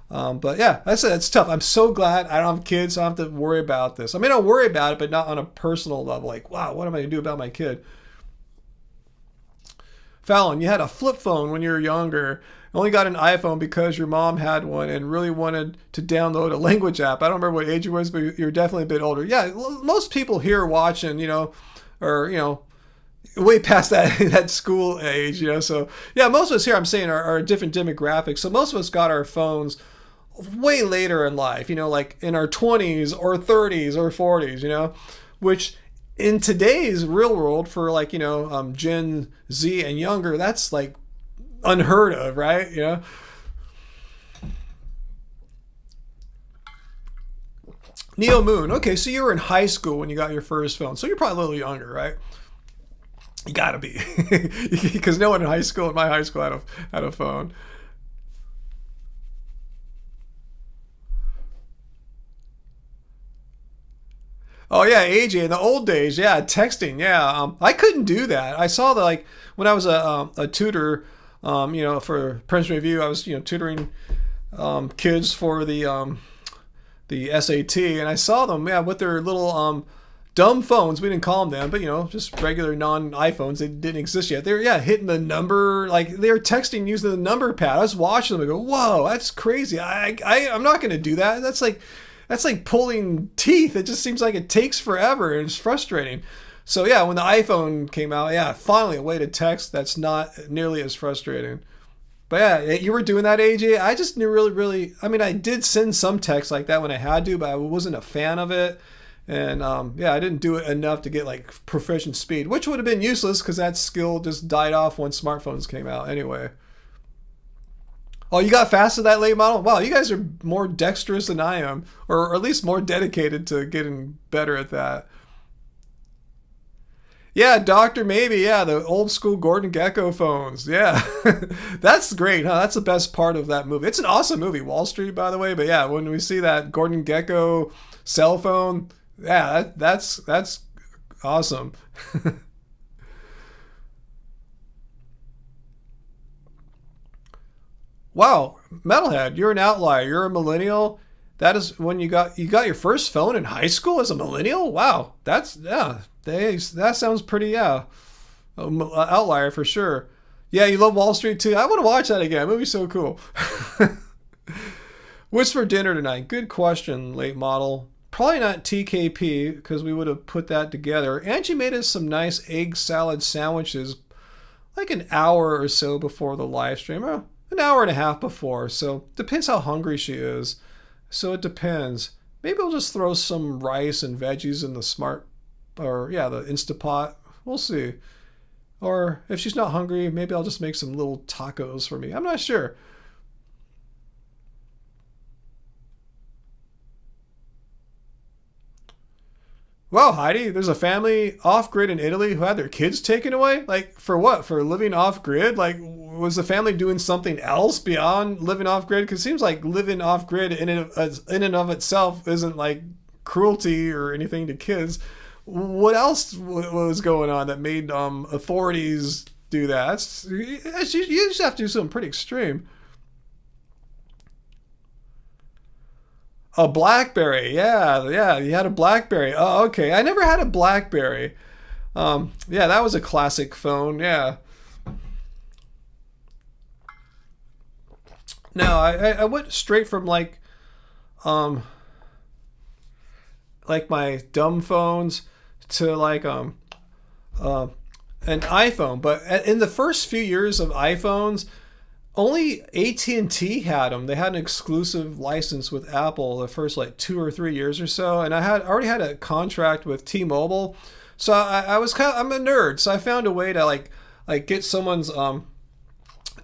S1: But yeah, I said it's tough. I'm so glad I don't have kids, so I don't have to worry about this. I mean, I'll worry about it, but not on a personal level. Like, wow, what am I gonna do about my kid? Fallon, you had a flip phone when you were younger. Only got an iPhone because your mom had one and really wanted to download a language app. I don't remember what age you was, but you're definitely a bit older. Yeah, most people here watching, or, way past that school age, So, yeah, most of us here, I'm saying, are different demographics. So most of us got our phones way later in life, like in our 20s or 30s or 40s, which in today's real world for like, Gen Z and younger, that's like unheard of, right? Neo Moon. Okay, so you were in high school when you got your first phone, so you're probably a little younger, right? You gotta be, because no one in my high school had a phone. Oh yeah, AJ, in the old days, yeah, texting, yeah. I couldn't do that. I saw that, like, when I was a tutor, for Princeton Review, I was, tutoring kids for the SAT, and I saw them, yeah, with their little dumb phones. We didn't call them but just regular non-iPhones. They didn't exist yet. They were, yeah, hitting the number, like they were texting using the number pad. I was watching them and go, whoa, that's crazy. I'm not going to do that. That's like pulling teeth. It just seems like it takes forever and it's frustrating. So yeah, when the iPhone came out, yeah, finally a way to text that's not nearly as frustrating. But yeah, you were doing that, AJ. I just knew really, I mean, I did send some text like that when I had to, but I wasn't a fan of it. And yeah, I didn't do it enough to get like proficient speed, which would have been useless because that skill just died off when smartphones came out anyway. Oh, you got fast to that late model? Wow, you guys are more dexterous than I am, or at least more dedicated to getting better at that. Yeah, Doctor Maybe. Yeah, the old school Gordon Gekko phones. Yeah, that's great, huh? That's the best part of that movie. It's an awesome movie, Wall Street, by the way. But yeah, when we see that Gordon Gekko cell phone, yeah, that's awesome. Wow, Metalhead, you're an outlier. You're a millennial. That is when you got your first phone in high school as a millennial. Wow, that sounds pretty outlier for sure. Yeah, you love Wall Street too. I want to watch that again. That movie's so cool. What's for dinner tonight? Good question, late model. Probably not TKP because we would have put that together. Angie made us some nice egg salad sandwiches like an hour or so before the live stream. An hour and a half before. So depends how hungry she is. So it depends. Maybe I'll just throw some rice and veggies in the the Instapot. We'll see. Or if she's not hungry, maybe I'll just make some little tacos for me. I'm not sure. Wow, Heidi, there's a family off-grid in Italy who had their kids taken away? Like, for what? For living off-grid? Like, was the family doing something else beyond living off-grid? Because it seems like living off-grid in and of itself isn't, like, cruelty or anything to kids. What else was going on that made authorities do that? You just have to do something pretty extreme. A BlackBerry, yeah, you had a BlackBerry. Oh, okay. I never had a BlackBerry. Yeah, that was a classic phone. Yeah. No, I went straight from like my dumb phones to like an iPhone. But in the first few years of iPhones, only AT&T had them. They had an exclusive license with Apple the first like 2 or 3 years or so, and I already had a contract with T-Mobile, so I'm a nerd. So I found a way to like get someone's to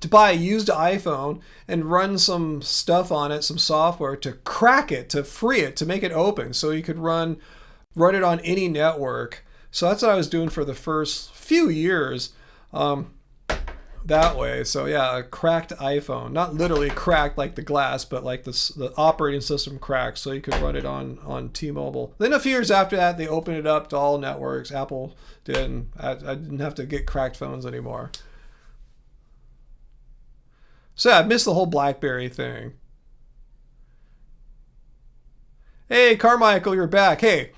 S1: buy a used iPhone and run some stuff on it, some software to crack it, to free it, to make it open, so you could run it on any network. So that's what I was doing for the first few years. That way. So yeah, a cracked iPhone, not literally cracked like the glass, but like the operating system cracked, so you could run it on T-Mobile. Then a few years after that, they opened it up to all networks. Apple did, and I didn't have to get cracked phones anymore. So yeah, I missed the whole BlackBerry thing. Hey Carmichael, you're back. Hey,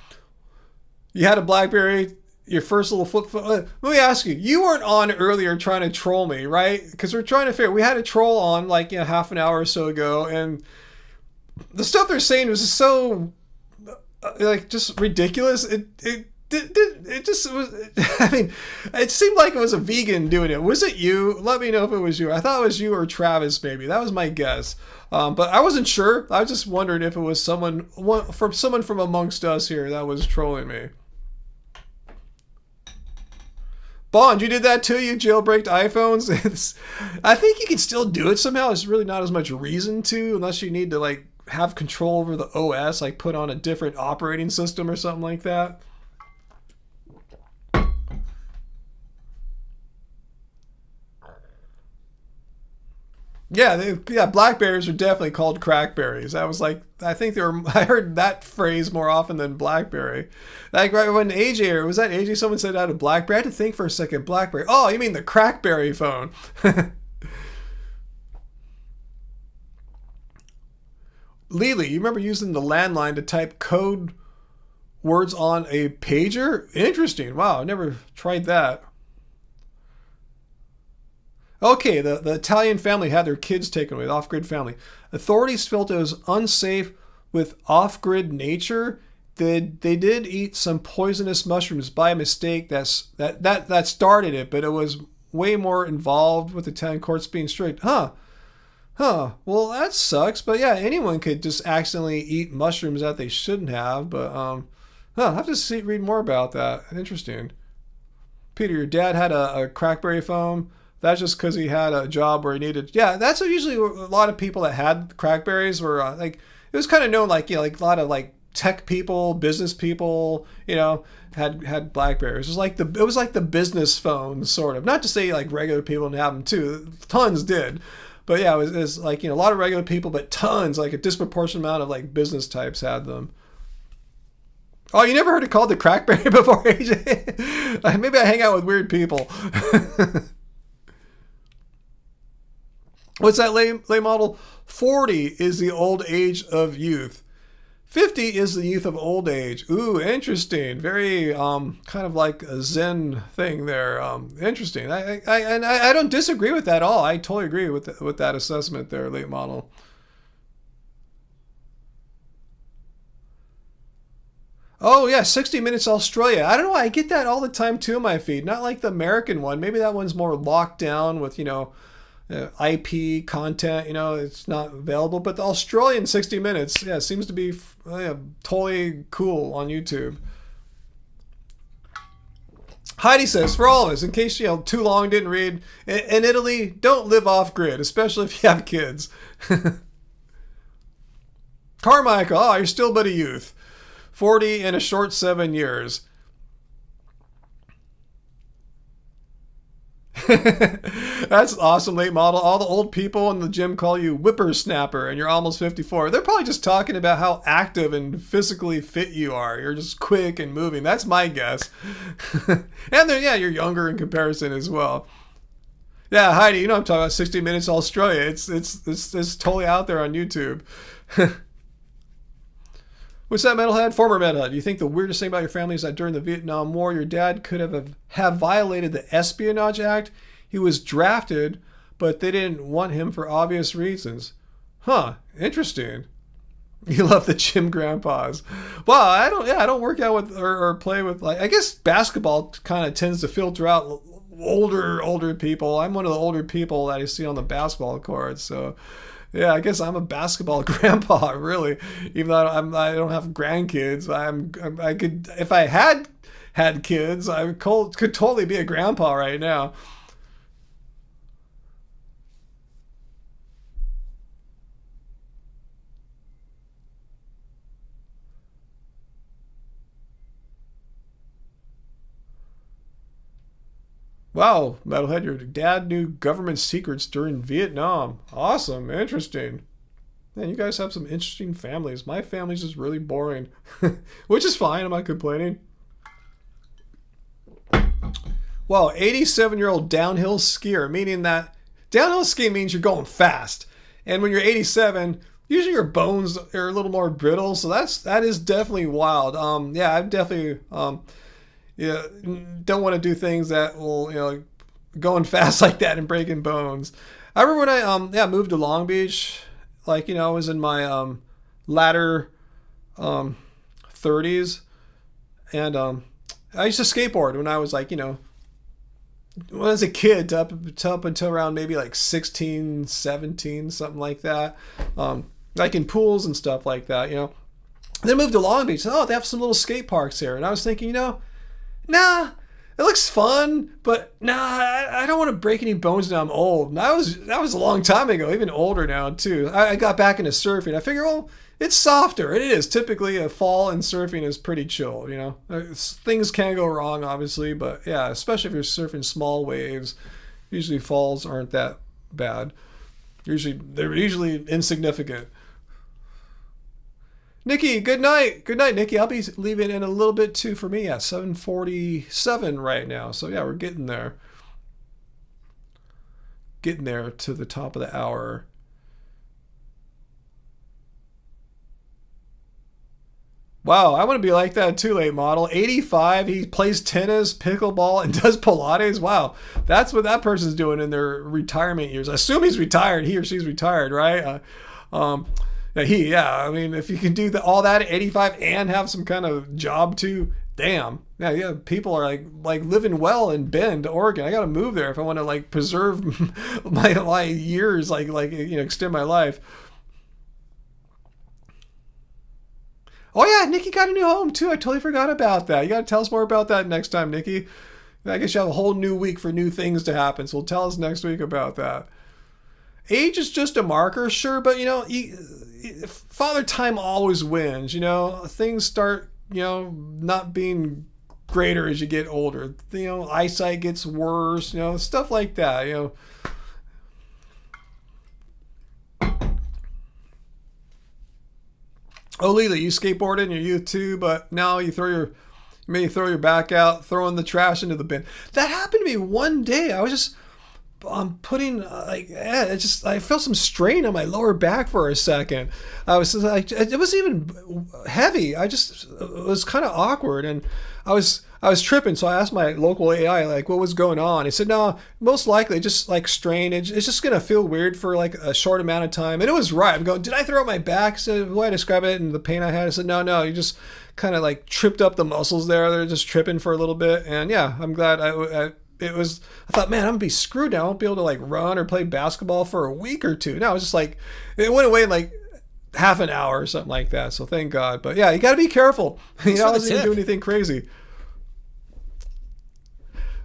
S1: you had a BlackBerry, your first little flip phone. Let me ask you, you weren't on earlier trying to troll me, right? Because we're trying to figure, we had a troll on like, half an hour or so ago, and the stuff they're saying was so like just ridiculous. It just was, I mean, it seemed like it was a vegan doing it. Was it you? Let me know if it was you. I thought it was you or Travis, maybe. That was my guess. But I wasn't sure. I was just wondering if it was someone from amongst us here that was trolling me. Bond, you did that too? You jailbreaked iPhones? I think you can still do it somehow. There's really not as much reason to, unless you need to like have control over the OS, like put on a different operating system or something like that. Yeah, Blackberries are definitely called crackberries. I was like, I heard that phrase more often than Blackberry. Like right when AJ, or was that AJ? Someone said out of Blackberry. I had to think for a second. Blackberry. Oh, you mean the crackberry phone? Lily, you remember using the landline to type code words on a pager? Interesting. Wow, I never tried that. Okay, the Italian family had their kids taken away, the off-grid family. Authorities felt it was unsafe with off-grid nature. They did eat some poisonous mushrooms by mistake. That started it, but it was way more involved with Italian courts being strict. Huh. Well, that sucks. But yeah, anyone could just accidentally eat mushrooms that they shouldn't have. But I'll have to read more about that. Interesting. Peter, your dad had a crackberry phone. That's just because he had a job where he needed. Yeah, that's usually a lot of people that had crackberries were like. It was kind of known like like a lot of like tech people, business people, had Blackberries. It was like the business phone sort of. Not to say like regular people didn't have them too. Tons did, but yeah, it was like a lot of regular people, but tons, like a disproportionate amount of like business types had them. Oh, you never heard it called the crackberry before, AJ? Maybe I hang out with weird people. What's that lay model? 40 is the old age of youth. 50 is the youth of old age. Ooh, interesting. Very kind of like a Zen thing there. Interesting. I don't disagree with that at all. I totally agree with that assessment there, late model. Oh yeah, 60 Minutes Australia. I don't know. I get that all the time too in my feed. Not like the American one. Maybe that one's more locked down with IP content. It's not available. But the Australian 60 Minutes, yeah, seems to be totally cool on YouTube. Heidi says, for all of us, in case too long didn't read, in Italy, don't live off grid, especially if you have kids. Carmichael, oh, you're still but a youth. 40 in a short 7 years. That's awesome, late model. All the old people in the gym call you whippersnapper and you're almost 54. They're probably just talking about how active and physically fit you are. You're just quick and moving. That's my guess. And then, yeah, you're younger in comparison as well. Yeah, Heidi, I'm talking about 60 Minutes Australia. It's totally out there on YouTube. What's that, Metalhead? Former Metalhead. You think the weirdest thing about your family is that during the Vietnam War, your dad could have violated the Espionage Act? He was drafted, but they didn't want him for obvious reasons. Huh, interesting. You love the gym grandpas. Well, I don't work out with or play with, like, I guess basketball kind of tends to filter out older people. I'm one of the older people that I see on the basketball court, so yeah, I guess I'm a basketball grandpa, really. Even though I don't have grandkids, I could, if I had kids, I could totally be a grandpa right now. Wow, Metalhead, your dad knew government secrets during Vietnam. Awesome, interesting. Man, you guys have some interesting families. My family's just really boring, which is fine. I'm not complaining. Well, 87-year-old downhill skier, meaning that downhill skiing means you're going fast. And when you're 87, usually your bones are a little more brittle. So that is definitely wild. Yeah, I've definitely don't want to do things that will going fast like that and breaking bones. I remember when I moved to Long Beach, like I was in my latter 30s, and I used to skateboard when I was like when I was a kid up until around maybe like 16, 17, something like that, like in pools and stuff like that. Then moved to Long Beach. Oh, they have some little skate parks here, and I was thinking, nah, it looks fun, but nah, I don't want to break any bones now I'm old. And that was a long time ago, even older now too. I got back into surfing. I figure, well, it's softer. And it is. Typically a fall in surfing is pretty chill, Things can go wrong, obviously, but yeah, especially if you're surfing small waves, usually falls aren't that bad. They're usually insignificant. Nikki, good night. Good night, Nikki. I'll be leaving in a little bit too for me. Yeah, 7:47 right now. So yeah, we're getting there. Getting there to the top of the hour. Wow, I want to be like that too, late model. 85, he plays tennis, pickleball, and does Pilates. Wow, that's what that person's doing in their retirement years. I assume he's retired. He or she's retired, right? I mean, if you can do all that at 85 and have some kind of job too, damn. Yeah, people are like living well in Bend, Oregon. I got to move there if I want to like preserve my years, extend my life. Oh yeah, Nikki got a new home too. I totally forgot about that. You got to tell us more about that next time, Nikki. I guess you have a whole new week for new things to happen. So tell us next week about that. Age is just a marker, sure, but Father Time always wins. Things start not being greater as you get older. Eyesight gets worse. Stuff like that. Oh, Lila, you skateboarded in your youth too, but now you throw your back out, throwing the trash into the bin. That happened to me one day. I was just putting I felt some strain on my lower back for a second. I was like, it wasn't even heavy. It was kind of awkward, and I was tripping. So I asked my local AI like what was going on. He said, no, most likely just like strain. It's just gonna feel weird for like a short amount of time. And it was right. I'm going, did I throw out my back? So the way I describe it and the pain I had. I said, no, you just kind of like tripped up the muscles there. They're just tripping for a little bit. And yeah, I'm glad I thought, man, I'm gonna be screwed now. I won't be able to like run or play basketball for a week or two. No, it was just like, it went away in like half an hour or something like that. So thank God. But yeah, you got to be careful. I wasn't even doing anything crazy.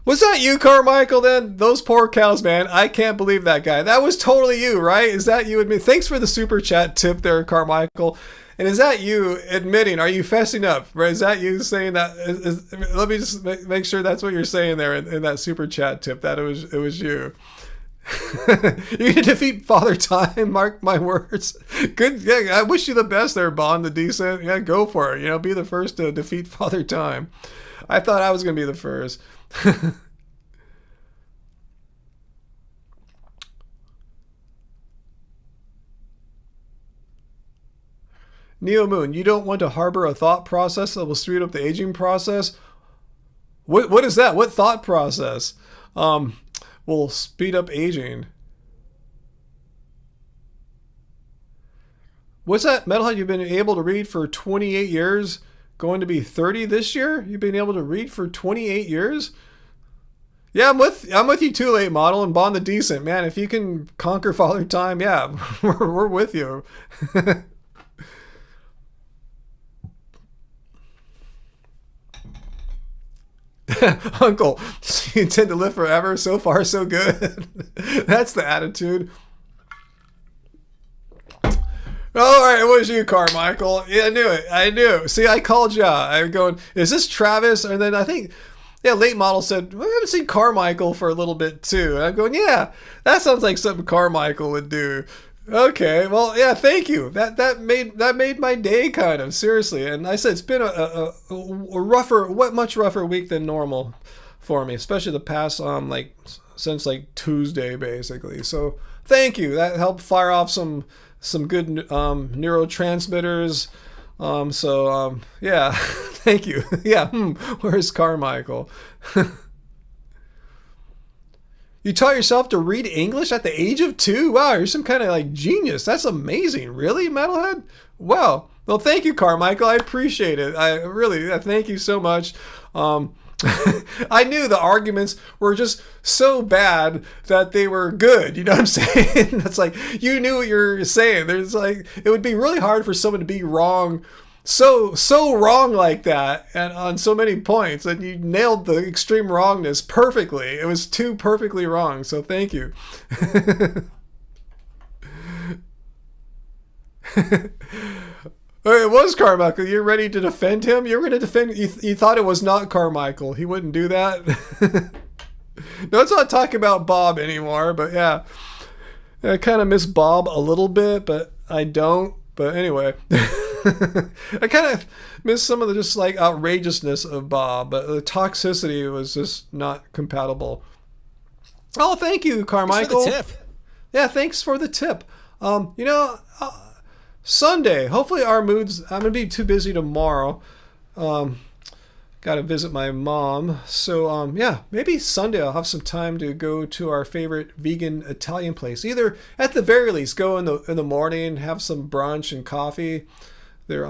S1: Was that you, Carmichael, then? Those poor cows, man. I can't believe that guy. That was totally you, right? Is that you admit? Thanks for the super chat tip there, Carmichael. And is that you admitting? Are you fessing up? Is that you saying that? Let me just make sure that's what you're saying there in that super chat tip. That it was you. You're gonna defeat Father Time. Mark my words. Good. Yeah, I wish you the best there, Bond the Decent. Yeah, go for it. Be the first to defeat Father Time. I thought I was gonna be the first. Neo Moon, you don't want to harbor a thought process that will speed up the aging process? What is that? What thought process will speed up aging? What's that, Metalhead? You've been able to read for 28 years? Going to be 30 this year? You've been able to read for 28 years? Yeah, I'm with you too, Late Model and Bond the Decent. Man, if you can conquer Father Time, yeah, we're with you. Uncle, you intend to live forever? So far, so good. That's the attitude. All right, it was you, Carmichael. Yeah, I knew. See, I called you out. I'm going, is this Travis? And then I think, yeah, Late Model said, well, I haven't seen Carmichael for a little bit too. And I'm going, yeah, that sounds like something Carmichael would do. Okay, well, yeah, thank you. That made my day, kind of, seriously. And I said it's been a much rougher week than normal for me, especially the past since Tuesday basically. So thank you. That helped fire off some good neurotransmitters. Yeah, thank you. Yeah, where's Carmichael? You taught yourself to read English at the age of 2? Wow, you're some kind of genius. That's amazing. Really, Metalhead? Wow. Well, thank you, Carmichael. I appreciate it. I thank you so much. I knew the arguments were just so bad that they were good. You know what I'm saying? That's you knew what you're saying. There's it would be really hard for someone to be wrong. So wrong like that, and on so many points, and you nailed the extreme wrongness perfectly. It was too perfectly wrong, so thank you. It was Carmichael. You're ready to defend him? You were going to defend... You thought it was not Carmichael. He wouldn't do that? No, let's not talk about Bob anymore, but yeah. I kind of miss Bob a little bit, but I don't. But anyway... I kind of miss some of the just outrageousness of Bob, but the toxicity was just not compatible. Oh, thank you, Carmichael.
S2: Thanks for the tip.
S1: Yeah, thanks for the tip. Sunday, hopefully our moods. I'm gonna be too busy tomorrow. Got to visit my mom, so yeah, maybe Sunday I'll have some time to go to our favorite vegan Italian place. Either at the very least, go in the morning, have some brunch and coffee. Their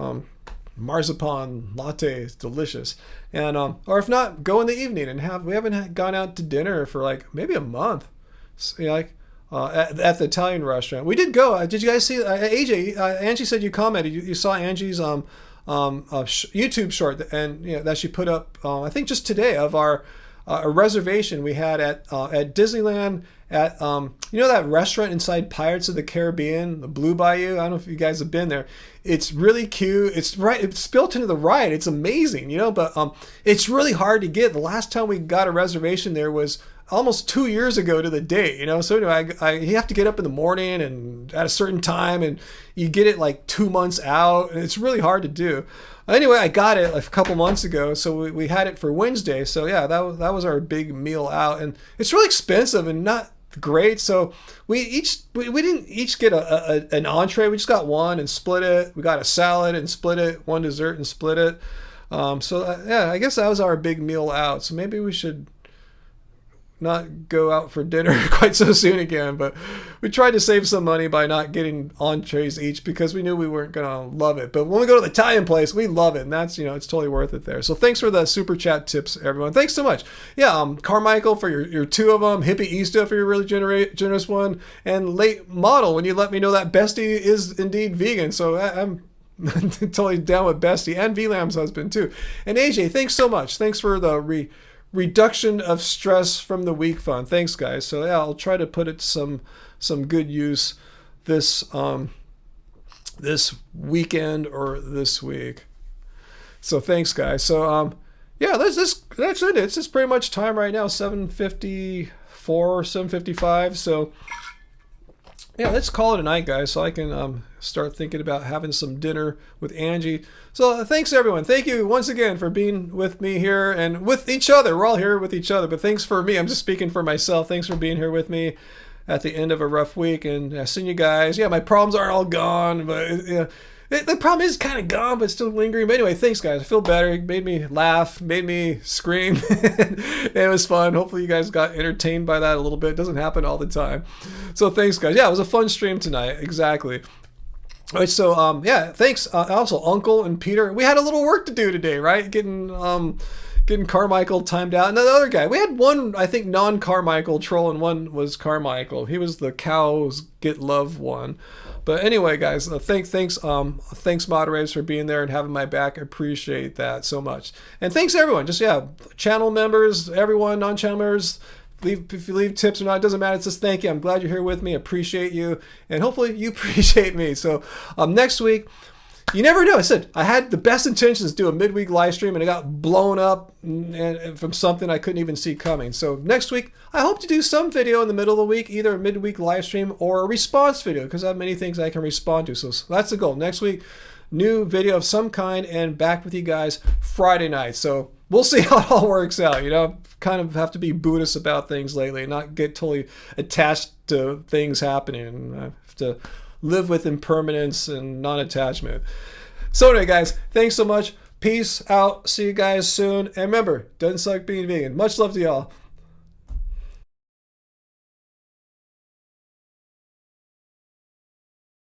S1: marzipan latte is delicious, and or if not, go in the evening and we haven't gone out to dinner for maybe a month. So, at the Italian restaurant we did go. Did you guys see AJ? Angie said you commented. You saw Angie's YouTube short, and that she put up I think just today of our a reservation we had at Disneyland at that restaurant inside Pirates of the Caribbean, the Blue Bayou. I don't know if you guys have been there. It's really cute. It's built into the ride. It's amazing, but it's really hard to get. The last time we got a reservation there was almost 2 years ago to the date, so anyway, you have to get up in the morning and at a certain time, and you get it 2 months out, and it's really hard to do. Anyway, I got it a couple months ago, so we had it for Wednesday. So yeah, that was our big meal out, and it's really expensive and not great. So we didn't each get an entree. We just got one and split it. We got a salad and split it. One dessert and split it. Yeah, I guess that was our big meal out. So maybe we should not go out for dinner quite so soon again, but we tried to save some money by not getting entrees each because we knew we weren't gonna love it. But when we go to the Italian place, we love it, and that's, it's totally worth it there. So thanks for the super chat tips, everyone. Thanks so much. Yeah, Carmichael for your two of them, Hippie Easta for your really generous one, and Late Model when you let me know that Bestie is indeed vegan. So I'm totally down with Bestie and VLAM's husband too. And AJ, thanks so much. Thanks for the reduction of stress from the week fund. Thanks, guys. So yeah, I'll try to put it to some good use this this weekend or this week. So thanks, guys. So yeah, that's it. It's just pretty much time right now, 7:54, 7:55. So yeah, let's call it a night, guys, so I can start thinking about having some dinner with Angie. So thanks, everyone. Thank you once again for being with me here and with each other. We're all here with each other, but thanks for me. I'm just speaking for myself. Thanks for being here with me at the end of a rough week, and seeing you guys. Yeah, my problems aren't all gone, but the problem is kind of gone, but still lingering. But anyway, thanks, guys. I feel better. It made me laugh, made me scream. It was fun. Hopefully you guys got entertained by that a little bit. It doesn't happen all the time. So thanks, guys. Yeah, it was a fun stream tonight. Exactly. All right, so yeah, thanks. Also, Uncle and Peter. We had a little work to do today, right? Getting Carmichael timed out. And the other guy, we had one, I think, non-Carmichael troll, and one was Carmichael. He was the cows get love one. But anyway, guys, thanks moderators for being there and having my back. I appreciate that so much. And thanks everyone. Just channel members, everyone, non-channel members. If you leave tips or not, it doesn't matter. It's just thank you. I'm glad you're here with me. I appreciate you, and hopefully you appreciate me. So next week, you never know. I said I had the best intentions to do a midweek live stream, and it got blown up and from something I couldn't even see coming. So next week, I hope to do some video in the middle of the week, either a midweek live stream or a response video, because I have many things I can respond to. So that's the goal. Next week, new video of some kind, and back with you guys Friday night. So we'll see how it all works out. Kind of have to be Buddhist about things lately, not get totally attached to things happening. I have to live with impermanence and non-attachment. So anyway, guys, thanks so much. Peace out. See you guys soon. And remember, doesn't suck being vegan. Much love to y'all.